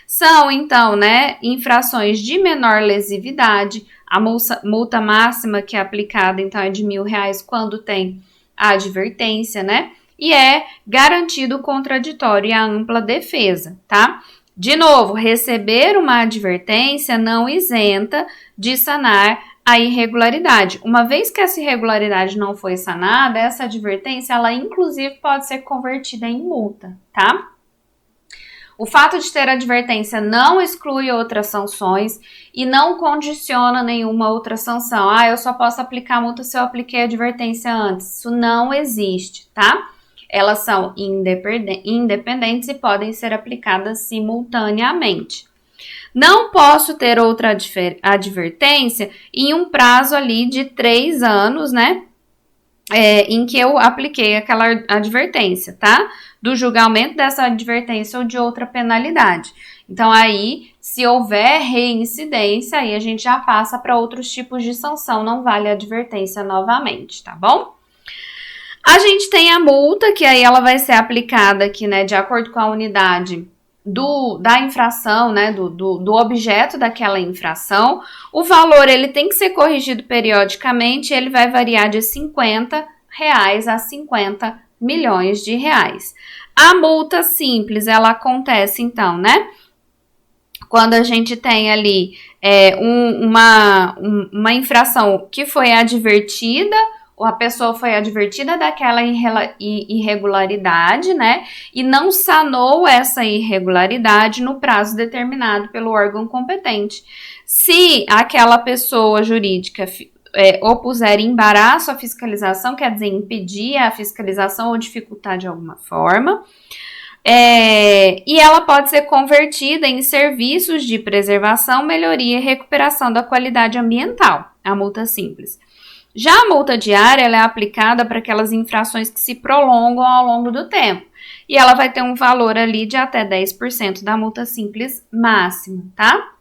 São, então, né, infrações de menor lesividade. A multa máxima que é aplicada, então, é de R$1.000 quando tem a advertência, né? E é garantido o contraditório e a ampla defesa, tá? De novo, receber uma advertência não isenta de sanar a irregularidade. Uma vez que essa irregularidade não foi sanada, essa advertência, ela inclusive pode ser convertida em multa, tá? O fato de ter advertência não exclui outras sanções e não condiciona nenhuma outra sanção. Ah, eu só posso aplicar multa se eu apliquei advertência antes. Isso não existe, tá? Elas são independentes e podem ser aplicadas simultaneamente. Não posso ter outra advertência em um prazo ali de 3 anos, né? Em que eu apliquei aquela advertência, tá? Do julgamento dessa advertência ou de outra penalidade. Então, aí, se houver reincidência, aí a gente já passa para outros tipos de sanção, não vale a advertência novamente, tá bom? A gente tem a multa, que aí ela vai ser aplicada aqui, né, de acordo com a unidade da infração, né, do objeto daquela infração. O valor, ele tem que ser corrigido periodicamente, ele vai variar de R$50 a R$50 milhões. A multa simples, ela acontece, então, né, quando a gente tem ali uma infração que foi advertida, ou a pessoa foi advertida daquela irregularidade, né? E não sanou essa irregularidade no prazo determinado pelo órgão competente. Se aquela pessoa jurídica opuser embaraço à fiscalização, quer dizer, impedir a fiscalização ou dificultar de alguma forma, e ela pode ser convertida em serviços de preservação, melhoria e recuperação da qualidade ambiental, a multa simples. Já a multa diária, ela é aplicada para aquelas infrações que se prolongam ao longo do tempo. E ela vai ter um valor ali de até 10% da multa simples máxima, tá?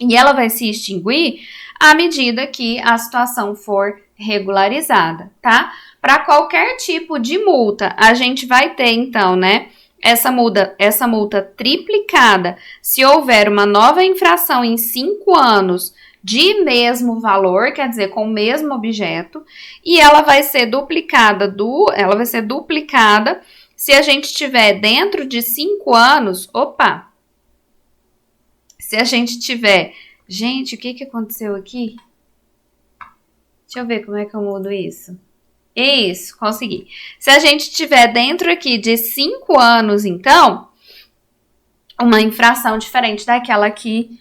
E ela vai se extinguir à medida que a situação for regularizada, tá? Para qualquer tipo de multa, a gente vai ter, então, né, essa multa triplicada se houver uma nova infração em 5 anos de mesmo valor, quer dizer, com o mesmo objeto, e ela vai ser duplicada se a gente tiver dentro de 5 anos, se a gente tiver, gente, o que aconteceu aqui? Deixa eu ver como é que eu mudo isso. Isso, consegui. Se a gente tiver dentro aqui de 5 anos, então, uma infração diferente daquela que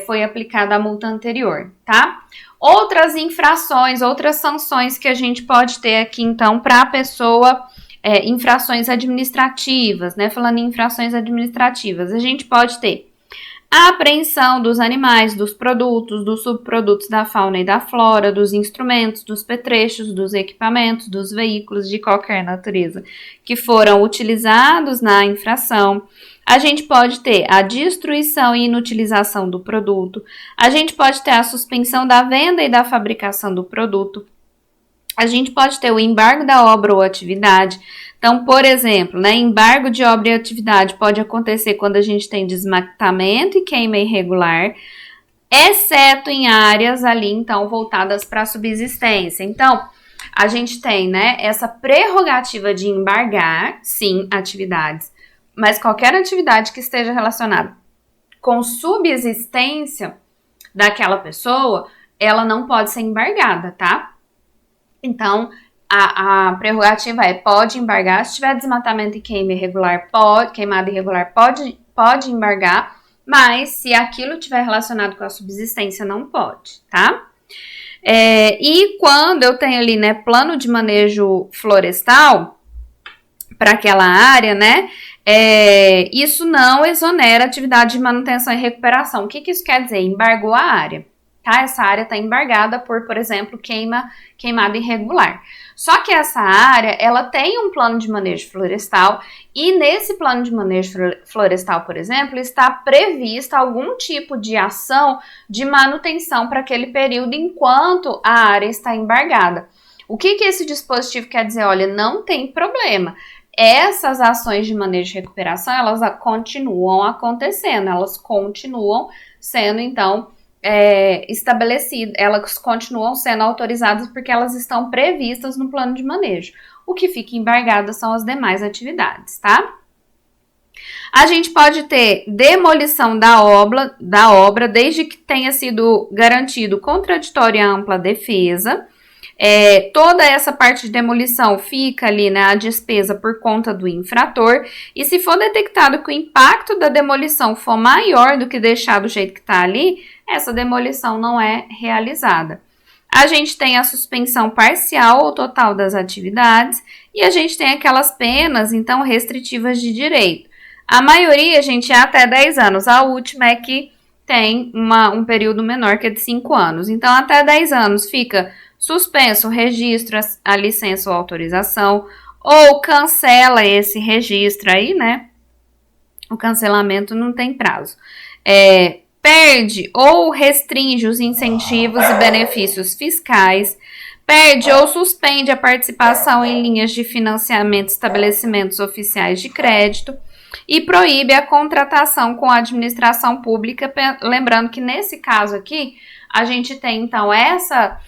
foi aplicada a multa anterior, tá? Outras infrações, outras sanções que a gente pode ter aqui, então, para a pessoa, infrações administrativas, né? Falando em infrações administrativas, a gente pode ter a apreensão dos animais, dos produtos, dos subprodutos da fauna e da flora, dos instrumentos, dos petrechos, dos equipamentos, dos veículos de qualquer natureza que foram utilizados na infração. A gente pode ter a destruição e inutilização do produto. A gente pode ter a suspensão da venda e da fabricação do produto. A gente pode ter o embargo da obra ou atividade. Então, por exemplo, né, embargo de obra e atividade pode acontecer quando a gente tem desmatamento e queima irregular, exceto em áreas ali, então, voltadas para a subsistência. Então, a gente tem, né, essa prerrogativa de embargar, sim, atividades, mas qualquer atividade que esteja relacionada com subsistência daquela pessoa, ela não pode ser embargada, tá? Então, a prerrogativa pode embargar, se tiver desmatamento e queimada irregular, pode embargar, mas se aquilo estiver relacionado com a subsistência, não pode, tá? E quando eu tenho ali, né, plano de manejo florestal para aquela área, né, isso não exonera atividade de manutenção e recuperação. O que isso quer dizer? Embargou a área, tá? Essa área está embargada por exemplo, queimada irregular. Só que essa área, ela tem um plano de manejo florestal e nesse plano de manejo florestal, por exemplo, está prevista algum tipo de ação de manutenção para aquele período enquanto a área está embargada. O que esse dispositivo quer dizer? Olha, não tem problema. Essas ações de manejo e recuperação, elas continuam acontecendo, elas continuam sendo, então, estabelecidas, elas continuam sendo autorizadas porque elas estão previstas no plano de manejo. O que fica embargado são as demais atividades, tá? A gente pode ter demolição da obra desde que tenha sido garantido contraditório e ampla defesa. Toda essa parte de demolição fica ali, né, a despesa por conta do infrator, e se for detectado que o impacto da demolição for maior do que deixar do jeito que está ali, essa demolição não é realizada. A gente tem a suspensão parcial ou total das atividades e a gente tem aquelas penas, então, restritivas de direito. A maioria, gente, é até 10 anos. A última é que tem um período menor, que é de 5 anos. Então, até 10 anos fica suspenso o registro, a licença ou autorização, ou cancela esse registro aí, né? O cancelamento não tem prazo. Perde ou restringe os incentivos e benefícios fiscais, perde ou suspende a participação em linhas de financiamento de estabelecimentos oficiais de crédito e proíbe a contratação com a administração pública, lembrando que nesse caso aqui, a gente tem então essa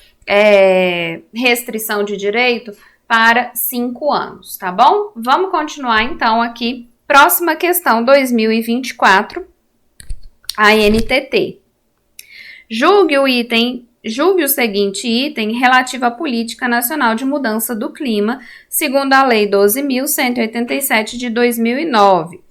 restrição de direito para 5 anos, tá bom? Vamos continuar então aqui. Próxima questão, 2024. A NTT. Julgue o seguinte item relativo à Política Nacional de Mudança do Clima, segundo a Lei 12.187 de 2009.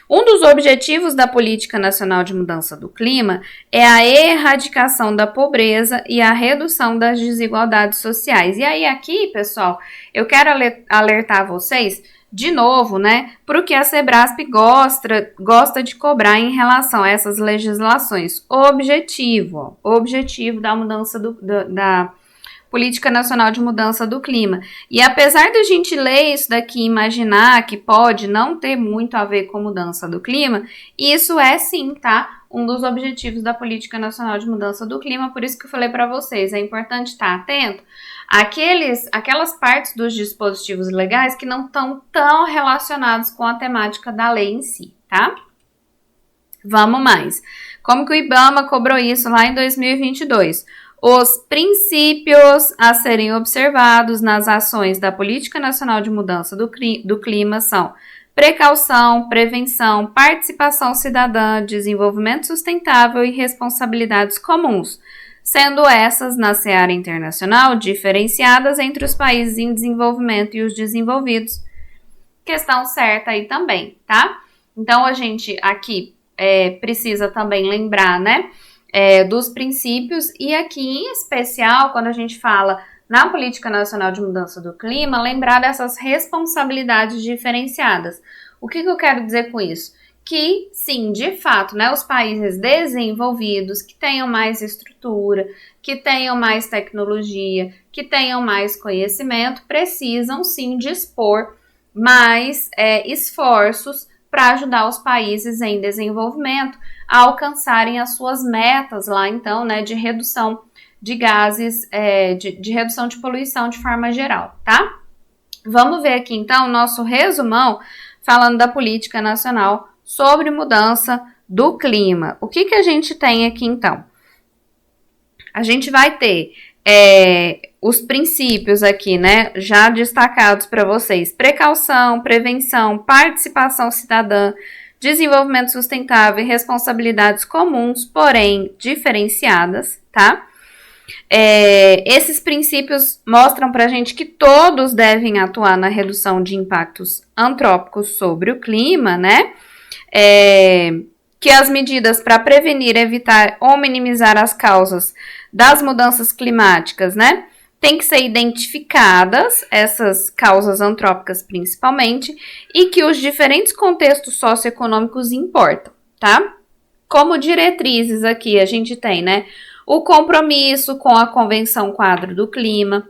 Um dos objetivos da Política Nacional de Mudança do Clima é a erradicação da pobreza e a redução das desigualdades sociais. E aí aqui, pessoal, eu quero alertar vocês de novo, né, para o que a Sebrasp gosta de cobrar em relação a essas legislações. O objetivo da mudança da Política Nacional de Mudança do Clima. E apesar de a gente ler isso daqui e imaginar que pode não ter muito a ver com mudança do clima, isso é sim, tá? Um dos objetivos da Política Nacional de Mudança do Clima, por isso que eu falei para vocês, é importante estar atento aquelas partes dos dispositivos legais que não estão tão relacionados com a temática da lei em si, tá? Vamos mais. Como que o IBAMA cobrou isso lá em 2022? Os princípios a serem observados nas ações da Política Nacional de Mudança do Clima são precaução, prevenção, participação cidadã, desenvolvimento sustentável e responsabilidades comuns, sendo essas, na seara internacional, diferenciadas entre os países em desenvolvimento e os desenvolvidos. Questão certa aí também, tá? Então, a gente aqui precisa também lembrar, né, dos princípios, e aqui em especial, quando a gente fala na Política Nacional de Mudança do Clima, lembrar dessas responsabilidades diferenciadas. O que eu quero dizer com isso? Que, sim, de fato, né, os países desenvolvidos, que tenham mais estrutura, que tenham mais tecnologia, que tenham mais conhecimento, precisam, sim, dispor mais esforços para ajudar os países em desenvolvimento a alcançarem as suas metas lá, então, né, de redução de gases, de redução de poluição de forma geral, tá? Vamos ver aqui, então, o nosso resumão falando da Política Nacional sobre mudança do clima. O que a gente tem aqui, então? A gente vai ter os princípios aqui, né, já destacados para vocês: precaução, prevenção, participação cidadã, desenvolvimento sustentável e responsabilidades comuns, porém diferenciadas, tá? Esses princípios mostram para a gente que todos devem atuar na redução de impactos antrópicos sobre o clima, né? Que as medidas para prevenir, evitar ou minimizar as causas das mudanças climáticas, né, tem que ser identificadas, essas causas antrópicas principalmente, e que os diferentes contextos socioeconômicos importam, tá? Como diretrizes aqui a gente tem, né, o compromisso com a Convenção Quadro do Clima,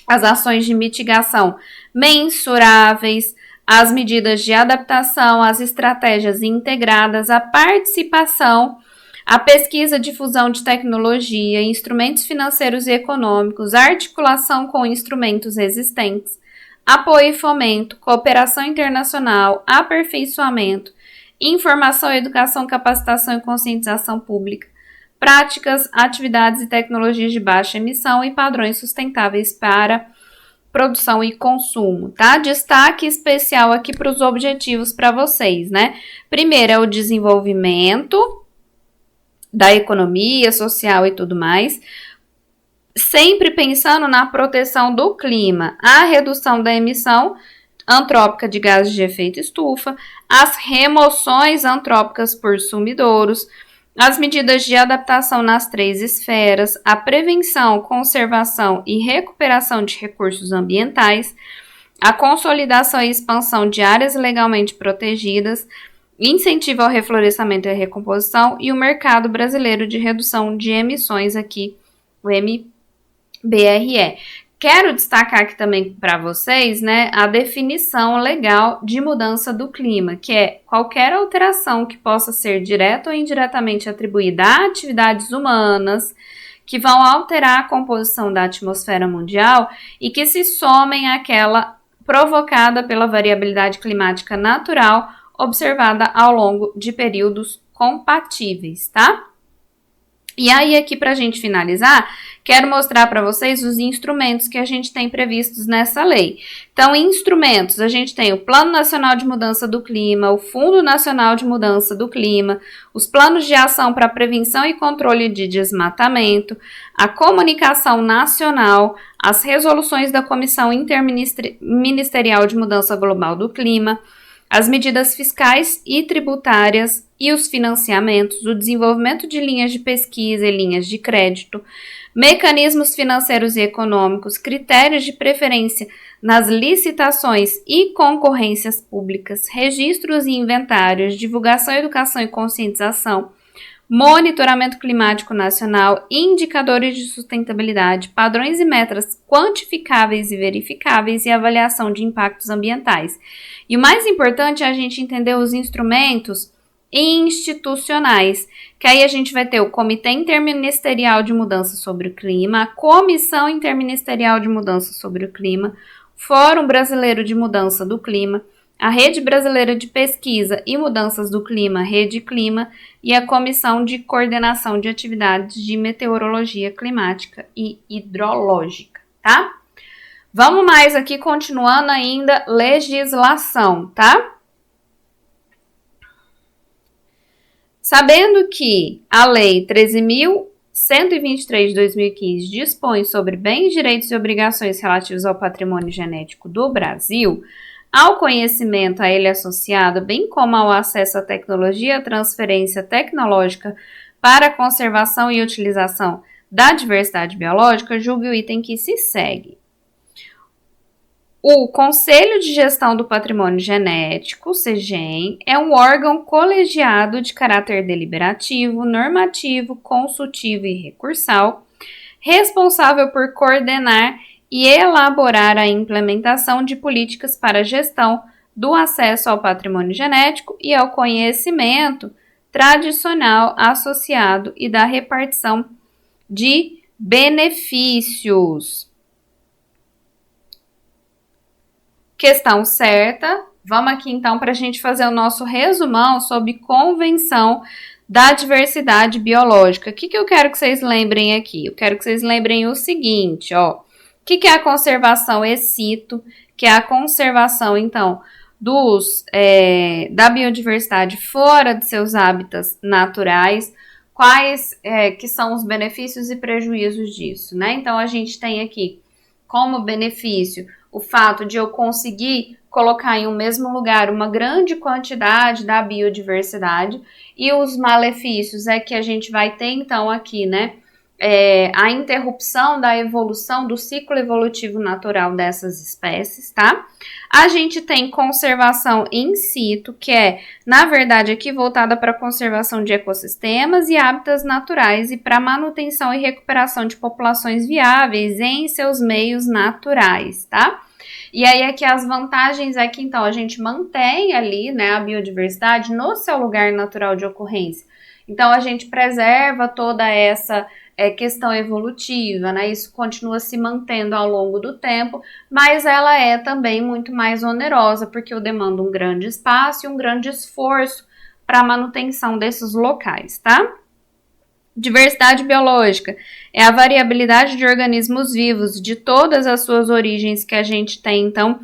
as ações de mitigação mensuráveis, as medidas de adaptação, as estratégias integradas, a participação, a pesquisa e difusão de tecnologia, instrumentos financeiros e econômicos, a articulação com instrumentos existentes, apoio e fomento, cooperação internacional, aperfeiçoamento, informação, educação, capacitação e conscientização pública, práticas, atividades e tecnologias de baixa emissão e padrões sustentáveis para produção e consumo, tá? Destaque especial aqui para os objetivos para vocês, né? Primeiro é o desenvolvimento da economia social e tudo mais, sempre pensando na proteção do clima, a redução da emissão antrópica de gases de efeito estufa, as remoções antrópicas por sumidouros, as medidas de adaptação nas 3 esferas, a prevenção, conservação e recuperação de recursos ambientais, a consolidação e expansão de áreas legalmente protegidas, incentivo ao reflorestamento e à recomposição e o mercado brasileiro de redução de emissões aqui, o MBRE. Quero destacar aqui também para vocês, né, a definição legal de mudança do clima, que é qualquer alteração que possa ser direta ou indiretamente atribuída a atividades humanas que vão alterar a composição da atmosfera mundial e que se somem àquela provocada pela variabilidade climática natural observada ao longo de períodos compatíveis, tá? E aí, aqui para a gente finalizar, quero mostrar para vocês os instrumentos que a gente tem previstos nessa lei. Então, instrumentos, a gente tem o Plano Nacional de Mudança do Clima, o Fundo Nacional de Mudança do Clima, os planos de ação para prevenção e controle de desmatamento, a comunicação nacional, as resoluções da Comissão Interministerial de Mudança Global do Clima, as medidas fiscais e tributárias e os financiamentos, o desenvolvimento de linhas de pesquisa e linhas de crédito, mecanismos financeiros e econômicos, critérios de preferência nas licitações e concorrências públicas, registros e inventários, divulgação, educação e conscientização, monitoramento climático nacional, indicadores de sustentabilidade, padrões e metas quantificáveis e verificáveis e avaliação de impactos ambientais. E o mais importante é a gente entender os instrumentos institucionais, que aí a gente vai ter o Comitê Interministerial de Mudança sobre o Clima, a Comissão Interministerial de Mudança sobre o Clima, Fórum Brasileiro de Mudança do Clima, a Rede Brasileira de Pesquisa e Mudanças do Clima, Rede Clima, e a Comissão de Coordenação de Atividades de Meteorologia Climática e Hidrológica, tá? Vamos mais aqui, continuando ainda, legislação, tá? Sabendo que a Lei 13.123 de 2015 dispõe sobre bens, direitos e obrigações relativos ao patrimônio genético do Brasil, ao conhecimento a ele associado, bem como ao acesso à tecnologia, transferência tecnológica para a conservação e utilização da diversidade biológica, julgue o item que se segue. O Conselho de Gestão do Patrimônio Genético, CGEM, é um órgão colegiado de caráter deliberativo, normativo, consultivo e recursal, responsável por coordenar e elaborar a implementação de políticas para a gestão do acesso ao patrimônio genético e ao conhecimento tradicional associado e da repartição de benefícios. Questão certa. Vamos aqui então para a gente fazer o nosso resumão sobre Convenção da Diversidade Biológica. O que eu quero que vocês lembrem aqui? Eu quero que vocês lembrem o seguinte, ó. O que é a conservação ex situ? Que é a conservação, então, da biodiversidade fora de seus hábitats naturais. Quais que são os benefícios e prejuízos disso, né? Então, a gente tem aqui como benefício o fato de eu conseguir colocar em um mesmo lugar uma grande quantidade da biodiversidade, e os malefícios é que a gente vai ter então aqui, né, a interrupção da evolução do ciclo evolutivo natural dessas espécies, tá? A gente tem conservação in situ, que é, na verdade, aqui voltada para a conservação de ecossistemas e hábitats naturais e para manutenção e recuperação de populações viáveis em seus meios naturais, tá? E aí aqui as vantagens é que, então, a gente mantém ali, né, a biodiversidade no seu lugar natural de ocorrência. Então, a gente preserva toda essa questão evolutiva, né? Isso continua se mantendo ao longo do tempo, mas ela é também muito mais onerosa, porque eu demando um grande espaço e um grande esforço para a manutenção desses locais, tá? Diversidade biológica é a variabilidade de organismos vivos de todas as suas origens que a gente tem, então,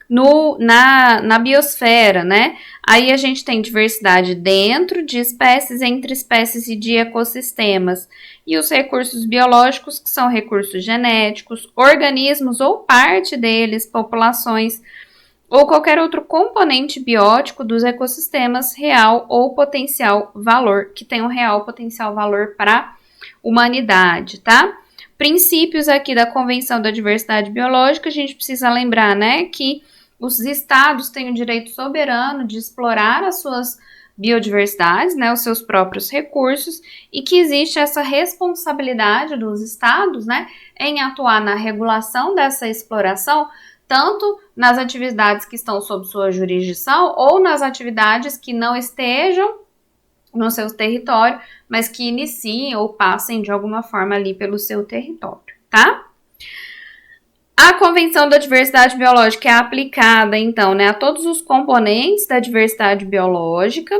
na biosfera, né? Aí a gente tem diversidade dentro de espécies, entre espécies e de ecossistemas. E os recursos biológicos, que são recursos genéticos, organismos ou parte deles, populações, ou qualquer outro componente biótico dos ecossistemas real ou potencial valor, que tem um real potencial valor para a humanidade, tá? Princípios aqui da Convenção da Diversidade Biológica, a gente precisa lembrar, né, que os estados têm o direito soberano de explorar as suas biodiversidades, né, os seus próprios recursos, e que existe essa responsabilidade dos estados, né, em atuar na regulação dessa exploração, tanto nas atividades que estão sob sua jurisdição ou nas atividades que não estejam no seu território, mas que iniciem ou passem de alguma forma ali pelo seu território, tá? A Convenção da Diversidade Biológica é aplicada, então, né, a todos os componentes da diversidade biológica,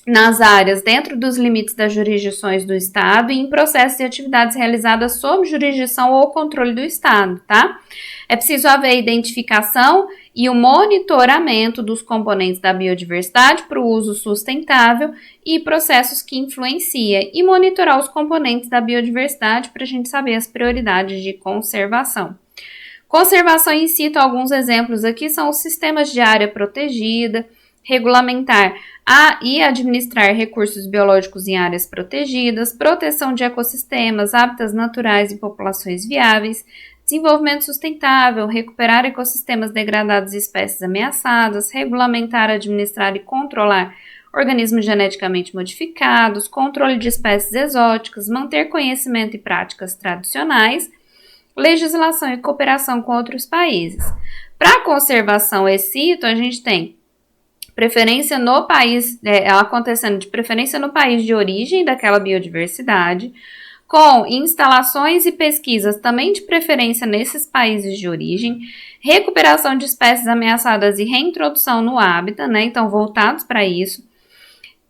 nas áreas dentro dos limites das jurisdições do Estado e em processos e atividades realizadas sob jurisdição ou controle do Estado, tá? É preciso haver identificação e o monitoramento dos componentes da biodiversidade para o uso sustentável e processos que influenciam, e monitorar os componentes da biodiversidade para a gente saber as prioridades de conservação. Conservação in situ, alguns exemplos aqui são os sistemas de área protegida, regulamentar e administrar recursos biológicos em áreas protegidas, proteção de ecossistemas, hábitats naturais e populações viáveis, desenvolvimento sustentável, recuperar ecossistemas degradados e espécies ameaçadas, regulamentar, administrar e controlar organismos geneticamente modificados, controle de espécies exóticas, manter conhecimento e práticas tradicionais, legislação e cooperação com outros países. Para a conservação ex situ, a gente tem preferência no país, acontecendo de preferência no país de origem daquela biodiversidade, com instalações e pesquisas também de preferência nesses países de origem, recuperação de espécies ameaçadas e reintrodução no hábitat, né? Então, voltados para isso.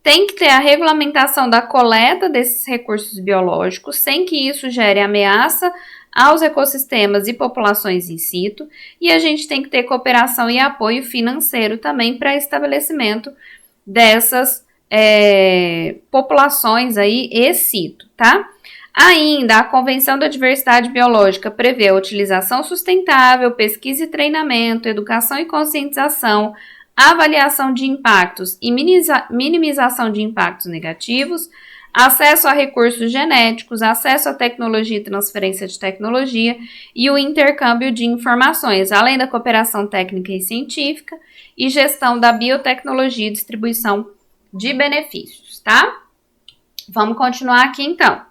Tem que ter a regulamentação da coleta desses recursos biológicos, sem que isso gere ameaça aos ecossistemas e populações in situ, e a gente tem que ter cooperação e apoio financeiro também para estabelecimento dessas populações aí ex situ, tá? Ainda, a Convenção da Diversidade Biológica prevê a utilização sustentável, pesquisa e treinamento, educação e conscientização, avaliação de impactos e minimização de impactos negativos, acesso a recursos genéticos, acesso à tecnologia e transferência de tecnologia e o intercâmbio de informações, além da cooperação técnica e científica e gestão da biotecnologia e distribuição de benefícios, tá? Vamos continuar aqui então.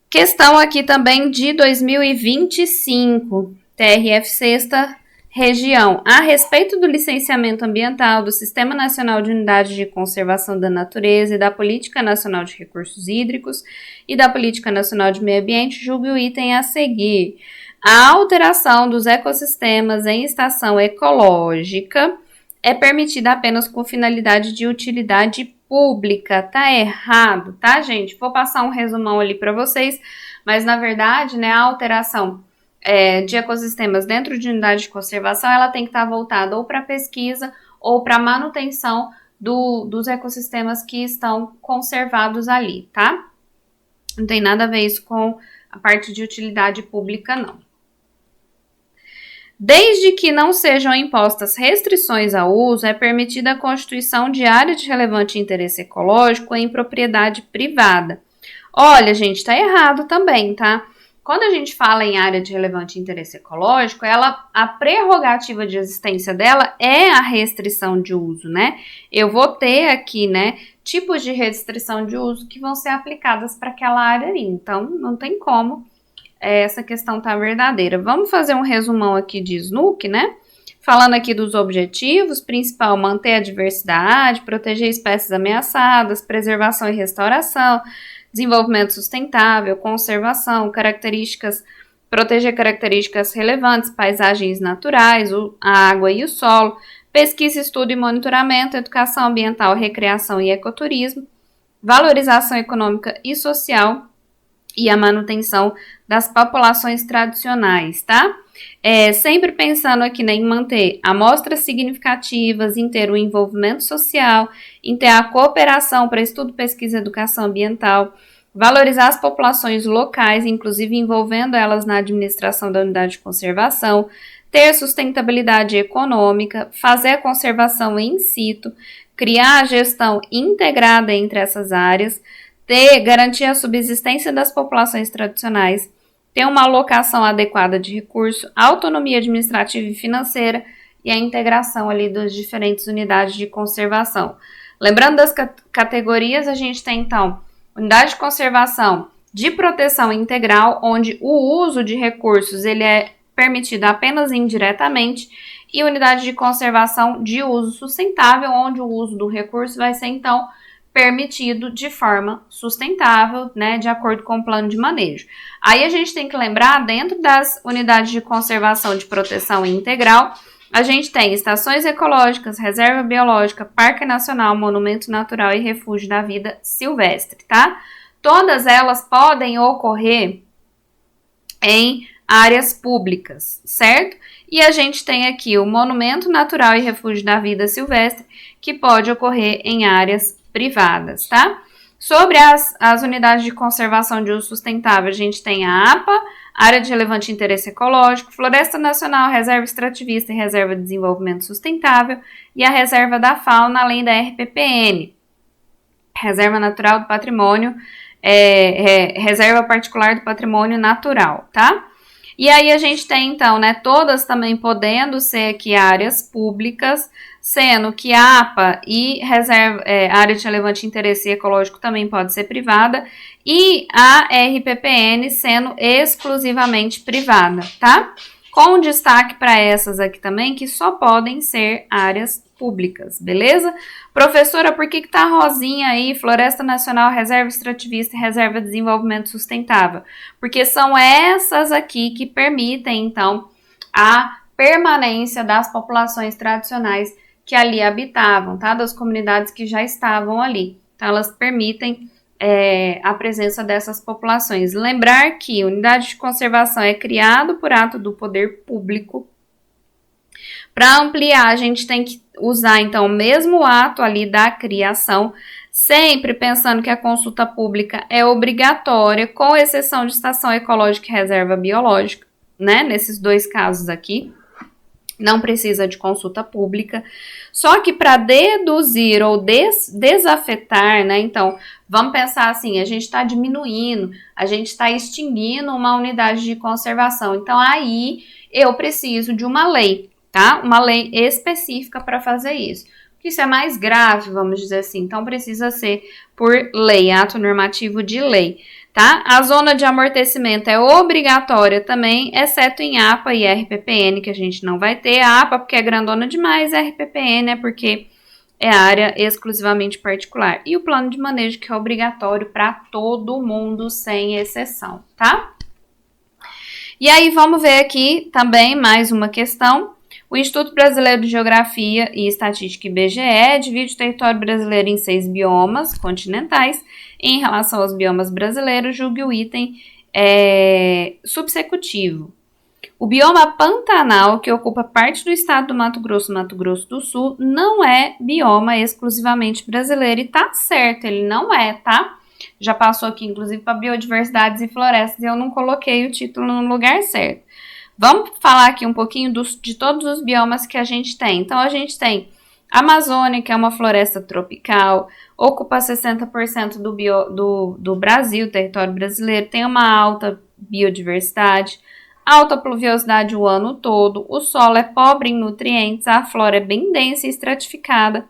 Questão aqui também de 2025, TRF Sexta Região. A respeito do licenciamento ambiental, do Sistema Nacional de Unidades de Conservação da Natureza e da Política Nacional de Recursos Hídricos e da Política Nacional de Meio Ambiente, julgue o item a seguir. A alteração dos ecossistemas em estação ecológica é permitida apenas com finalidade de utilidade pública. Tá errado, tá, gente? Vou passar um resumão ali para vocês, mas na verdade, né, a alteração de ecossistemas dentro de unidade de conservação, ela tem que estar voltada ou para pesquisa ou para manutenção dos ecossistemas que estão conservados ali, tá? Não tem nada a ver isso com a parte de utilidade pública, não. Desde que não sejam impostas restrições ao uso, é permitida a constituição de área de relevante interesse ecológico em propriedade privada. Olha, gente, tá errado também, tá? Quando a gente fala em área de relevante interesse ecológico, a prerrogativa de existência dela é a restrição de uso, né? Eu vou ter aqui, né, tipos de restrição de uso que vão ser aplicadas para aquela área ali. Então, não tem como essa questão tá verdadeira. Vamos fazer um resumão aqui de SNUC, né? Falando aqui dos objetivos, principal, manter a diversidade, proteger espécies ameaçadas, preservação e restauração, desenvolvimento sustentável, conservação, proteger características relevantes, paisagens naturais, a água e o solo, pesquisa, estudo e monitoramento, educação ambiental, recreação e ecoturismo, valorização econômica e social e a manutenção das populações tradicionais, tá? Sempre pensando aqui, né, em manter amostras significativas, em ter o envolvimento social, em ter a cooperação para estudo, pesquisa e educação ambiental, valorizar as populações locais, inclusive envolvendo elas na administração da unidade de conservação, ter sustentabilidade econômica, fazer a conservação in situ, criar a gestão integrada entre essas áreas, garantir a subsistência das populações tradicionais, ter uma alocação adequada de recurso, autonomia administrativa e financeira e a integração ali das diferentes unidades de conservação. Lembrando das categorias, a gente tem então unidade de conservação de proteção integral, onde o uso de recursos ele é permitido apenas indiretamente, e unidade de conservação de uso sustentável, onde o uso do recurso vai ser então permitido de forma sustentável, né, de acordo com o plano de manejo. Aí a gente tem que lembrar, dentro das unidades de conservação de proteção integral, a gente tem estações ecológicas, reserva biológica, parque nacional, monumento natural e refúgio da vida silvestre, tá? Todas elas podem ocorrer em áreas públicas, certo? E a gente tem aqui o monumento natural e refúgio da vida silvestre, que pode ocorrer em áreas privadas, tá? Sobre as unidades de conservação de uso sustentável, a gente tem a APA, Área de Relevante Interesse Ecológico, Floresta Nacional, Reserva Extrativista e Reserva de Desenvolvimento Sustentável, e a Reserva da Fauna, além da RPPN, Reserva Natural do Patrimônio, Reserva Particular do Patrimônio Natural, tá? E aí a gente tem, então, né, todas também podendo ser aqui áreas públicas, sendo que a APA e área de relevante interesse ecológico também pode ser privada, e a RPPN sendo exclusivamente privada, tá? Com destaque para essas aqui também, que só podem ser áreas públicas, beleza? Professora, por que tá rosinha aí, Floresta Nacional, Reserva Extrativista e Reserva de Desenvolvimento Sustentável? Porque são essas aqui que permitem, então, a permanência das populações tradicionais que ali habitavam, tá? Das comunidades que já estavam ali. Então, elas permitem a presença dessas populações. Lembrar que unidade de conservação é criado por ato do poder público. Para ampliar, a gente tem que usar, então, o mesmo ato ali da criação, Sempre pensando que a consulta pública é obrigatória, com exceção de estação ecológica e reserva biológica, né? Nesses 2 casos aqui, não precisa de consulta pública. Só que para deduzir ou desafetar, né? Então, vamos pensar assim, a gente está diminuindo, a gente está extinguindo uma unidade de conservação. Então, aí eu preciso de uma lei, tá? Uma lei específica para fazer isso. Isso é mais grave, vamos dizer assim. Então, precisa ser por lei, ato normativo de lei, tá? A zona de amortecimento é obrigatória também, exceto em APA e RPPN, que a gente não vai ter. A APA porque é grandona demais, a RPPN é porque é área exclusivamente particular. E o plano de manejo que é obrigatório para todo mundo, sem exceção, tá? E aí, vamos ver aqui também mais uma questão. O Instituto Brasileiro de Geografia e Estatística, IBGE, divide o território brasileiro em 6 biomas continentais. Em relação aos biomas brasileiros, julgue o item subsecutivo. O bioma Pantanal, que ocupa parte do estado do Mato Grosso do Sul, não é bioma exclusivamente brasileiro. E tá certo, ele não é, tá? Já passou aqui, inclusive, para biodiversidades e florestas, e eu não coloquei o título no lugar certo. Vamos falar aqui um pouquinho de todos os biomas que a gente tem. Então, a gente tem a Amazônia, que é uma floresta tropical, ocupa 60% do Brasil, território brasileiro, tem uma alta biodiversidade, alta pluviosidade o ano todo, o solo é pobre em nutrientes, a flora é bem densa e estratificada,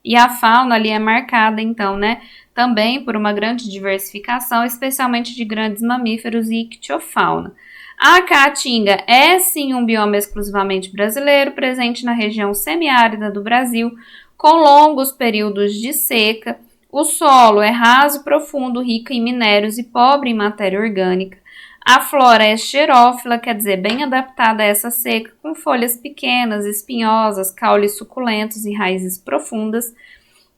e a fauna ali é marcada, então, né, também por uma grande diversificação, especialmente de grandes mamíferos e ictiofauna. A caatinga é sim um bioma exclusivamente brasileiro, presente na região semiárida do Brasil, com longos períodos de seca. O solo é raso, profundo, rico em minérios e pobre em matéria orgânica. A flora é xerófila, quer dizer, bem adaptada a essa seca, com folhas pequenas, espinhosas, caules suculentos e raízes profundas.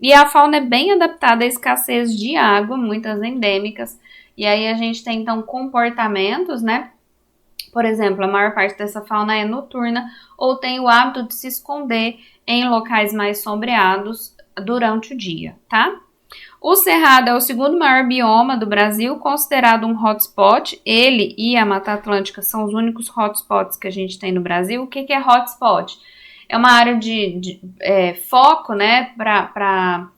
E a fauna é bem adaptada à escassez de água, muitas endêmicas. E aí a gente tem então comportamentos, né? Por exemplo, a maior parte dessa fauna é noturna ou tem o hábito de se esconder em locais mais sombreados durante o dia, tá? O Cerrado é o segundo maior bioma do Brasil, considerado um hotspot. Ele e a Mata Atlântica são os únicos hotspots que a gente tem no Brasil. O que é hotspot? É uma área de foco, né, para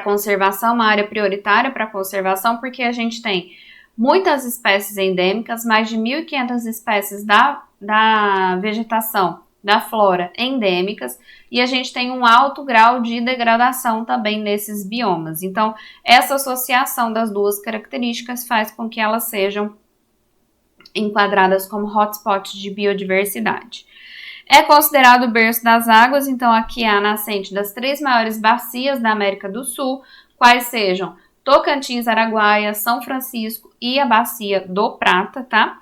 conservação, uma área prioritária para conservação, porque a gente tem muitas espécies endêmicas, mais de 1.500 espécies da vegetação, da flora endêmicas, e a gente tem um alto grau de degradação também nesses biomas. Então, essa associação das duas características faz com que elas sejam enquadradas como hotspots de biodiversidade. É considerado o berço das águas, então aqui é a nascente das 3 maiores bacias da América do Sul, quais sejam Tocantins, Araguaia, São Francisco e a Bacia do Prata, tá?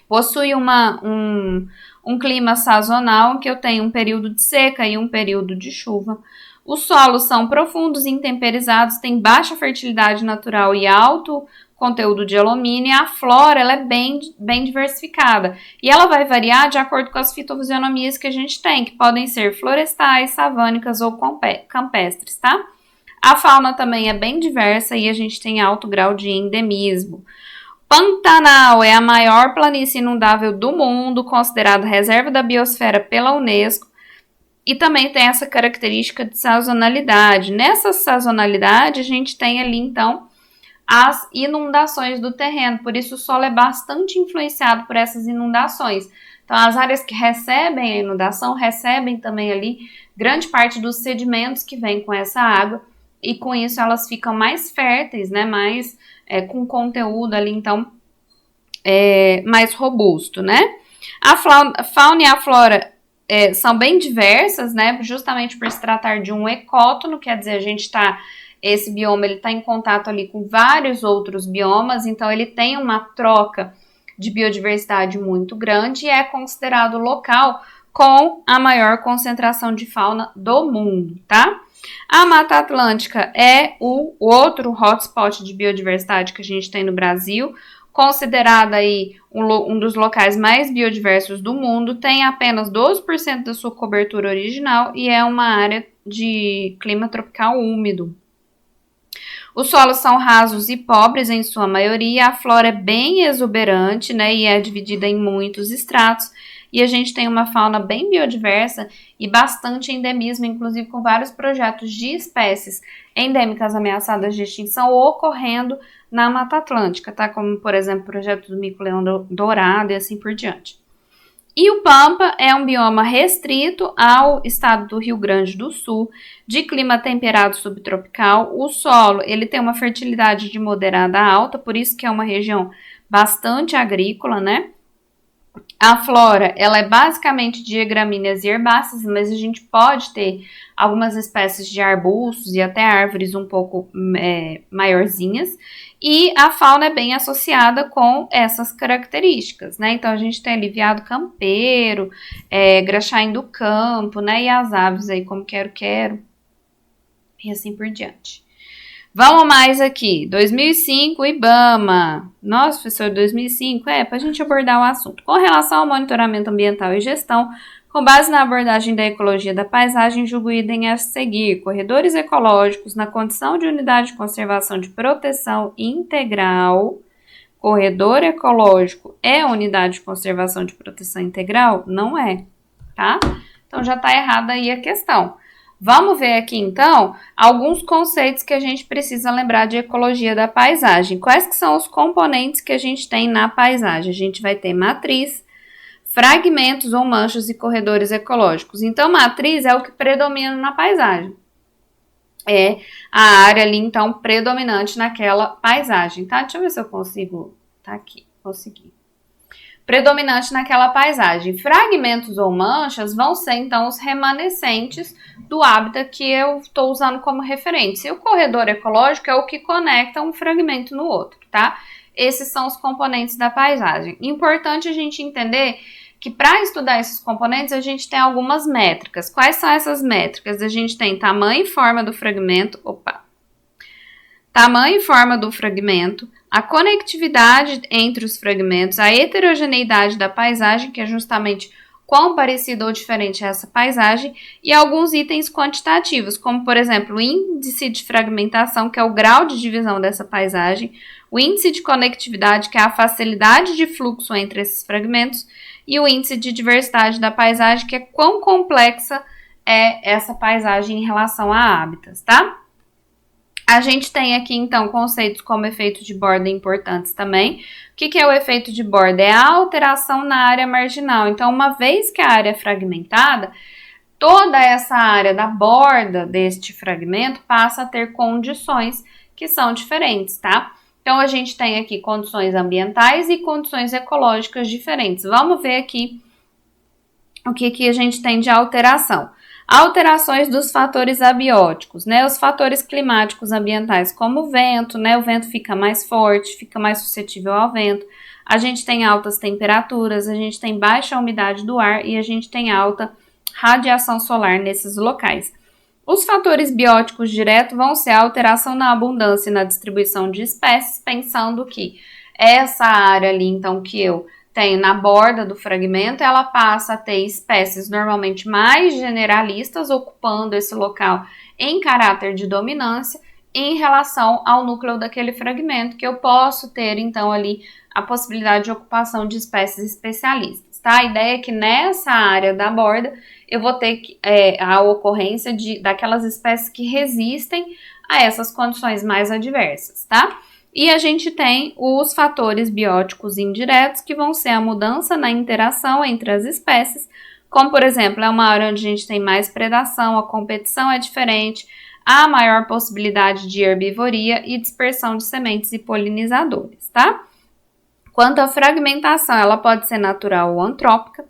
Possui um clima sazonal, que eu tenho um período de seca e um período de chuva. Os solos são profundos e intemperizados, têm baixa fertilidade natural e alto conteúdo de alumínio. A flora ela é bem diversificada e ela vai variar de acordo com as fitofisionomias que a gente tem, que podem ser florestais, savânicas ou campestres, tá? A fauna também é bem diversa e a gente tem alto grau de endemismo. Pantanal é a maior planície inundável do mundo, considerado reserva da biosfera pela Unesco, e também tem essa característica de sazonalidade. Nessa sazonalidade, a gente tem ali, então, as inundações do terreno, por isso o solo é bastante influenciado por essas inundações. Então, as áreas que recebem a inundação, recebem também ali grande parte dos sedimentos que vêm com essa água, e com isso elas ficam mais férteis, né, mais com conteúdo ali, então, mais robusto, né? A fauna e a flora são bem diversas, né, justamente por se tratar de um ecótono, quer dizer, esse bioma ele está em contato ali com vários outros biomas, então ele tem uma troca de biodiversidade muito grande e é considerado o local com a maior concentração de fauna do mundo, tá? A Mata Atlântica é o outro hotspot de biodiversidade que a gente tem no Brasil, considerada aí um dos locais mais biodiversos do mundo, tem apenas 12% da sua cobertura original e é uma área de clima tropical úmido, Os solos são rasos e pobres em sua maioria, a flora é bem exuberante, né, e é dividida em muitos estratos, e a gente tem uma fauna bem biodiversa e bastante endemismo, inclusive com vários projetos de espécies endêmicas ameaçadas de extinção ocorrendo na Mata Atlântica, tá? Como, por exemplo, o projeto do mico-leão dourado e assim por diante. E o Pampa é um bioma restrito ao estado do Rio Grande do Sul, de clima temperado subtropical. O solo, ele tem uma fertilidade de moderada a alta, por isso que é uma região bastante agrícola, né? A flora, ela é basicamente de gramíneas e herbáceas, mas a gente pode ter algumas espécies de arbustos e até árvores um pouco maiorzinhas. E a fauna é bem associada com essas características, né? Então, a gente tem ali veado campeiro, graxaim do campo, né? E as aves aí como quero-quero e assim por diante. Vamos mais aqui, 2005, IBAMA. Nossa, professor, 2005, para a gente abordar o assunto. Com relação ao monitoramento ambiental e gestão, com base na abordagem da ecologia da paisagem, julgo idem a seguir corredores ecológicos na condição de unidade de conservação de proteção integral. Corredor ecológico é unidade de conservação de proteção integral? Não é, tá? Então já está errada aí a questão. Vamos ver aqui, então, alguns conceitos que a gente precisa lembrar de ecologia da paisagem. Quais que são os componentes que a gente tem na paisagem? A gente vai ter matriz, fragmentos ou manchas e corredores ecológicos. Então, matriz é o que predomina na paisagem. É a área ali, então, predominante naquela paisagem, tá? Deixa eu ver se eu consigo... Tá aqui, consegui. Predominante naquela paisagem. Fragmentos ou manchas vão ser, então, os remanescentes do hábitat que eu estou usando como referência. E o corredor ecológico é o que conecta um fragmento no outro, tá? Esses são os componentes da paisagem. Importante a gente entender que para estudar esses componentes a gente tem algumas métricas. Quais são essas métricas? A gente tem tamanho e forma do fragmento, tamanho e forma do fragmento, a conectividade entre os fragmentos, a heterogeneidade da paisagem, que é justamente quão parecida ou diferente é essa paisagem, e alguns itens quantitativos, como, por exemplo, o índice de fragmentação, que é o grau de divisão dessa paisagem, o índice de conectividade, que é a facilidade de fluxo entre esses fragmentos, e o índice de diversidade da paisagem, que é quão complexa é essa paisagem em relação a hábitats, tá? A gente tem aqui, então, conceitos como efeito de borda importantes também. O que é o efeito de borda? É a alteração na área marginal. Então, uma vez que a área é fragmentada, toda essa área da borda deste fragmento passa a ter condições que são diferentes, tá? Então, a gente tem aqui condições ambientais e condições ecológicas diferentes. Vamos ver aqui o que a gente tem de alteração. Alterações dos fatores abióticos, né? Os fatores climáticos ambientais, como o vento, né? O vento fica mais forte, fica mais suscetível ao vento. A gente tem altas temperaturas, a gente tem baixa umidade do ar e a gente tem alta radiação solar nesses locais. Os fatores bióticos diretos vão ser a alteração na abundância e na distribuição de espécies, pensando que essa área ali, então, que eu tenho na borda do fragmento, ela passa a ter espécies normalmente mais generalistas, ocupando esse local em caráter de dominância, em relação ao núcleo daquele fragmento, que eu posso ter, então, ali a possibilidade de ocupação de espécies especialistas, tá? A ideia é que nessa área da borda, eu vou ter a ocorrência daquelas espécies que resistem a essas condições mais adversas, tá? E a gente tem os fatores bióticos indiretos, que vão ser a mudança na interação entre as espécies, como, por exemplo, é uma área onde a gente tem mais predação, a competição é diferente, há maior possibilidade de herbivoria e dispersão de sementes e polinizadores, tá? Quanto à fragmentação, ela pode ser natural ou antrópica,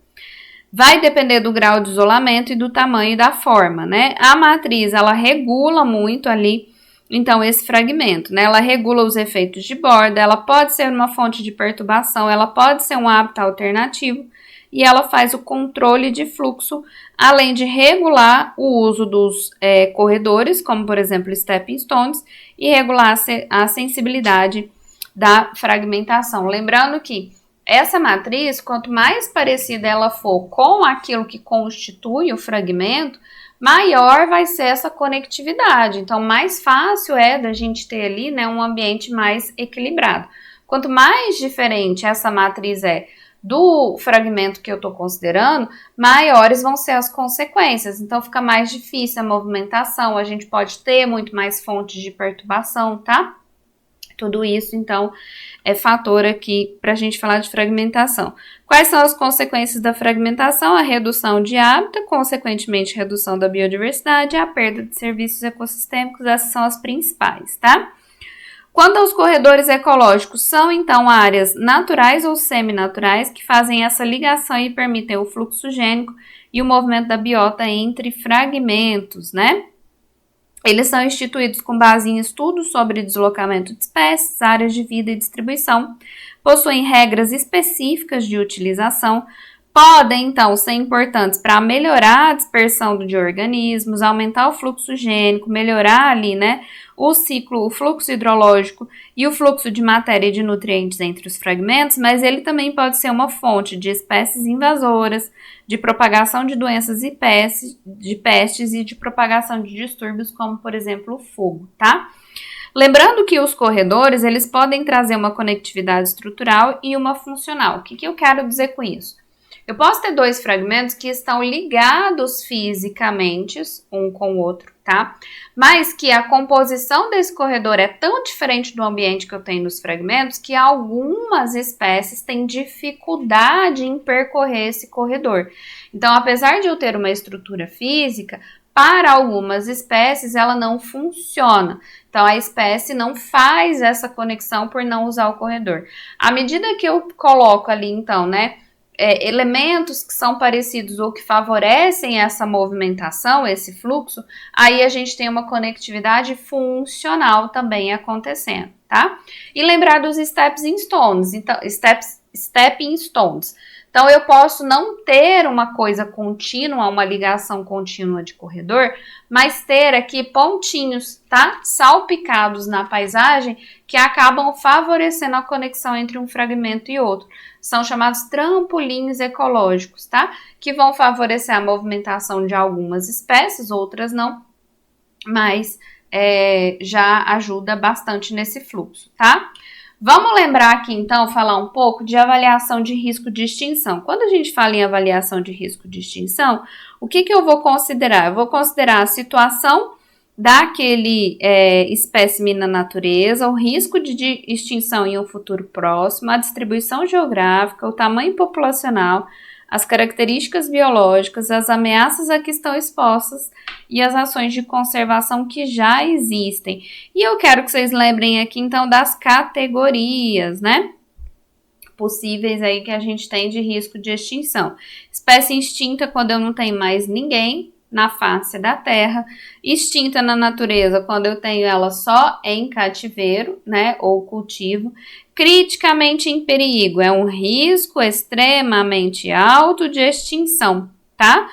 vai depender do grau de isolamento e do tamanho e da forma, né? A matriz, ela regula muito ali, então, esse fragmento, né? Ela regula os efeitos de borda, ela pode ser uma fonte de perturbação, ela pode ser um hábitat alternativo e ela faz o controle de fluxo, além de regular o uso dos corredores, como, por exemplo, stepping stones, e regular a sensibilidade da fragmentação. Lembrando que essa matriz, quanto mais parecida ela for com aquilo que constitui o fragmento, maior vai ser essa conectividade. Então, mais fácil é da gente ter ali, né, um ambiente mais equilibrado. Quanto mais diferente essa matriz é do fragmento que eu estou considerando, maiores vão ser as consequências. Então, fica mais difícil a movimentação, a gente pode ter muito mais fontes de perturbação, tá? Tudo isso, então, é fator aqui para a gente falar de fragmentação. Quais são as consequências da fragmentação? A redução de hábitat, consequentemente, redução da biodiversidade e a perda de serviços ecossistêmicos. Essas são as principais, tá? Quanto aos corredores ecológicos, são então áreas naturais ou seminaturais que fazem essa ligação e permitem o fluxo gênico e o movimento da biota entre fragmentos, né? Eles são instituídos com base em estudos sobre deslocamento de espécies, áreas de vida e distribuição, possuem regras específicas de utilização, podem, então, ser importantes para melhorar a dispersão de organismos, aumentar o fluxo gênico, melhorar ali, né, o ciclo, o fluxo hidrológico e o fluxo de matéria e de nutrientes entre os fragmentos, mas ele também pode ser uma fonte de espécies invasoras, de propagação de doenças e pestes e de propagação de distúrbios, como, por exemplo, o fogo, tá? Lembrando que os corredores, eles podem trazer uma conectividade estrutural e uma funcional. O que eu quero dizer com isso? Eu posso ter dois fragmentos que estão ligados fisicamente um com o outro, tá? Mas que a composição desse corredor é tão diferente do ambiente que eu tenho nos fragmentos que algumas espécies têm dificuldade em percorrer esse corredor. Então, apesar de eu ter uma estrutura física, para algumas espécies ela não funciona. Então, a espécie não faz essa conexão por não usar o corredor. À medida que eu coloco ali, então, né, elementos que são parecidos ou que favorecem essa movimentação, esse fluxo, aí a gente tem uma conectividade funcional também acontecendo, tá? E lembrar dos stepping stones, então, stepping stones. Então, eu posso não ter uma coisa contínua, uma ligação contínua de corredor, mas ter aqui pontinhos, tá? Salpicados na paisagem que acabam favorecendo a conexão entre um fragmento e outro. São chamados trampolins ecológicos, tá? Que vão favorecer a movimentação de algumas espécies, outras não, mas já ajuda bastante nesse fluxo, tá? Vamos lembrar aqui, então, falar um pouco de avaliação de risco de extinção. Quando a gente fala em avaliação de risco de extinção, o que eu vou considerar? Eu vou considerar a situação daquele espécime na natureza, o risco de extinção em um futuro próximo, a distribuição geográfica, o tamanho populacional, as características biológicas, as ameaças a que estão expostas e as ações de conservação que já existem. E eu quero que vocês lembrem aqui, então, das categorias, né, possíveis aí que a gente tem de risco de extinção. Espécie extinta quando eu não tenho mais ninguém na face da terra, extinta na natureza quando eu tenho ela só em cativeiro, né, ou cultivo. Criticamente em perigo, é um risco extremamente alto de extinção, tá?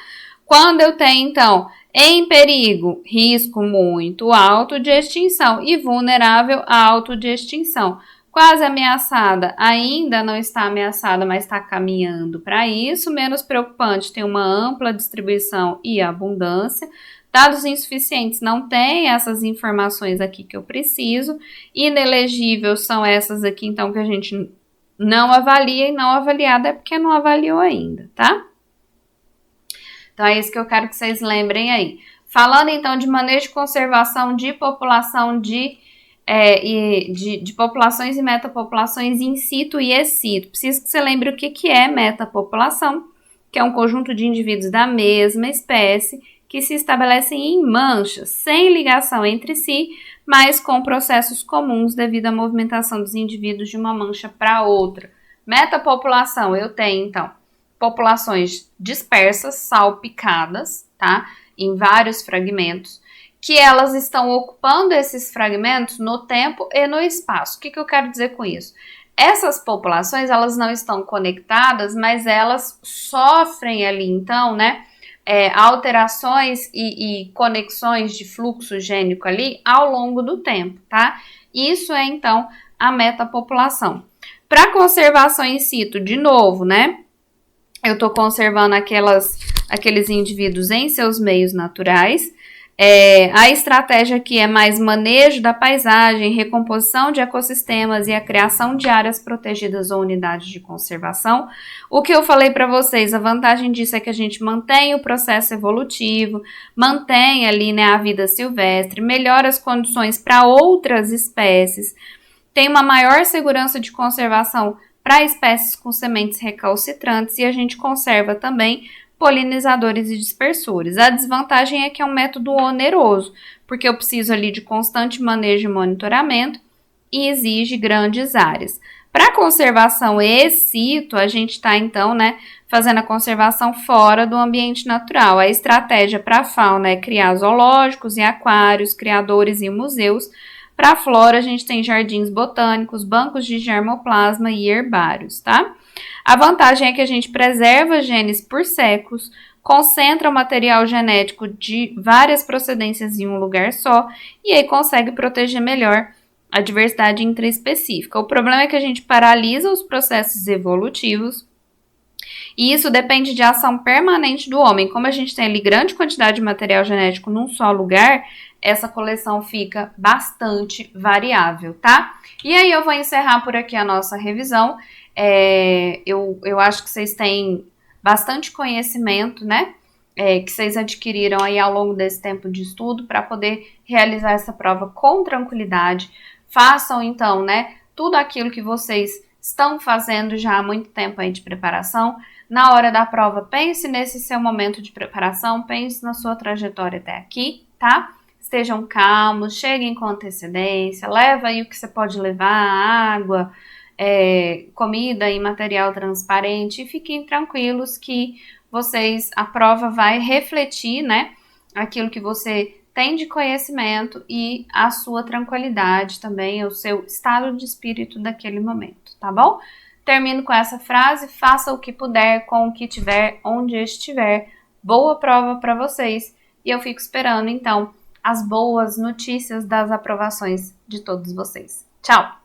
Quando eu tenho, então, em perigo, risco muito alto de extinção e vulnerável alto de extinção. Quase ameaçada, ainda não está ameaçada, mas está caminhando para isso. Menos preocupante, tem uma ampla distribuição e abundância. Dados insuficientes, não tem essas informações aqui que eu preciso. Inelegíveis são essas aqui, então, que a gente não avalia, e não avaliada é porque não avaliou ainda, tá? Então, é isso que eu quero que vocês lembrem aí. Falando, então, de manejo de conservação de população de populações e metapopulações in situ e ex situ. Preciso que você lembre o que é metapopulação, que é um conjunto de indivíduos da mesma espécie que se estabelecem em manchas, sem ligação entre si, mas com processos comuns devido à movimentação dos indivíduos de uma mancha para outra. Metapopulação, eu tenho, então, populações dispersas, salpicadas, tá? Em vários fragmentos, que elas estão ocupando esses fragmentos no tempo e no espaço. O que eu quero dizer com isso? Essas populações, elas não estão conectadas, mas elas sofrem ali, então, né, alterações e conexões de fluxo gênico ali ao longo do tempo, tá? Isso é, então, a metapopulação. Para conservação in situ, de novo, né, eu estou conservando aqueles indivíduos em seus meios naturais. A estratégia aqui é mais manejo da paisagem, recomposição de ecossistemas e a criação de áreas protegidas ou unidades de conservação. O que eu falei para vocês, a vantagem disso é que a gente mantém o processo evolutivo, mantém ali, né, a vida silvestre, melhora as condições para outras espécies, tem uma maior segurança de conservação para espécies com sementes recalcitrantes e a gente conserva também polinizadores e dispersores. A desvantagem é que é um método oneroso, porque eu preciso ali de constante manejo e monitoramento e exige grandes áreas. Para conservação ex situ, a gente está então, né, fazendo a conservação fora do ambiente natural. A estratégia para a fauna é criar zoológicos e aquários, criadores e museus. Para a flora, a gente tem jardins botânicos, bancos de germoplasma e herbários, tá? A vantagem é que a gente preserva genes por séculos, concentra o material genético de várias procedências em um lugar só e aí consegue proteger melhor a diversidade intraespecífica. O problema é que a gente paralisa os processos evolutivos e isso depende de ação permanente do homem. Como a gente tem ali grande quantidade de material genético num só lugar, essa coleção fica bastante variável, tá? E aí eu vou encerrar por aqui a nossa revisão. Eu acho que vocês têm bastante conhecimento, né? Que vocês adquiriram aí ao longo desse tempo de estudo para poder realizar essa prova com tranquilidade. Façam então, né? Tudo aquilo que vocês estão fazendo já há muito tempo aí de preparação. Na hora da prova, pense nesse seu momento de preparação, pense na sua trajetória até aqui, tá? Estejam calmos, cheguem com antecedência, leva aí o que você pode levar, água, comida e material transparente, e fiquem tranquilos que a prova vai refletir, né, aquilo que você tem de conhecimento e a sua tranquilidade também, o seu estado de espírito daquele momento, tá bom? Termino com essa frase: faça o que puder, com o que tiver, onde estiver. Boa prova para vocês e eu fico esperando, então, as boas notícias das aprovações de todos vocês. Tchau!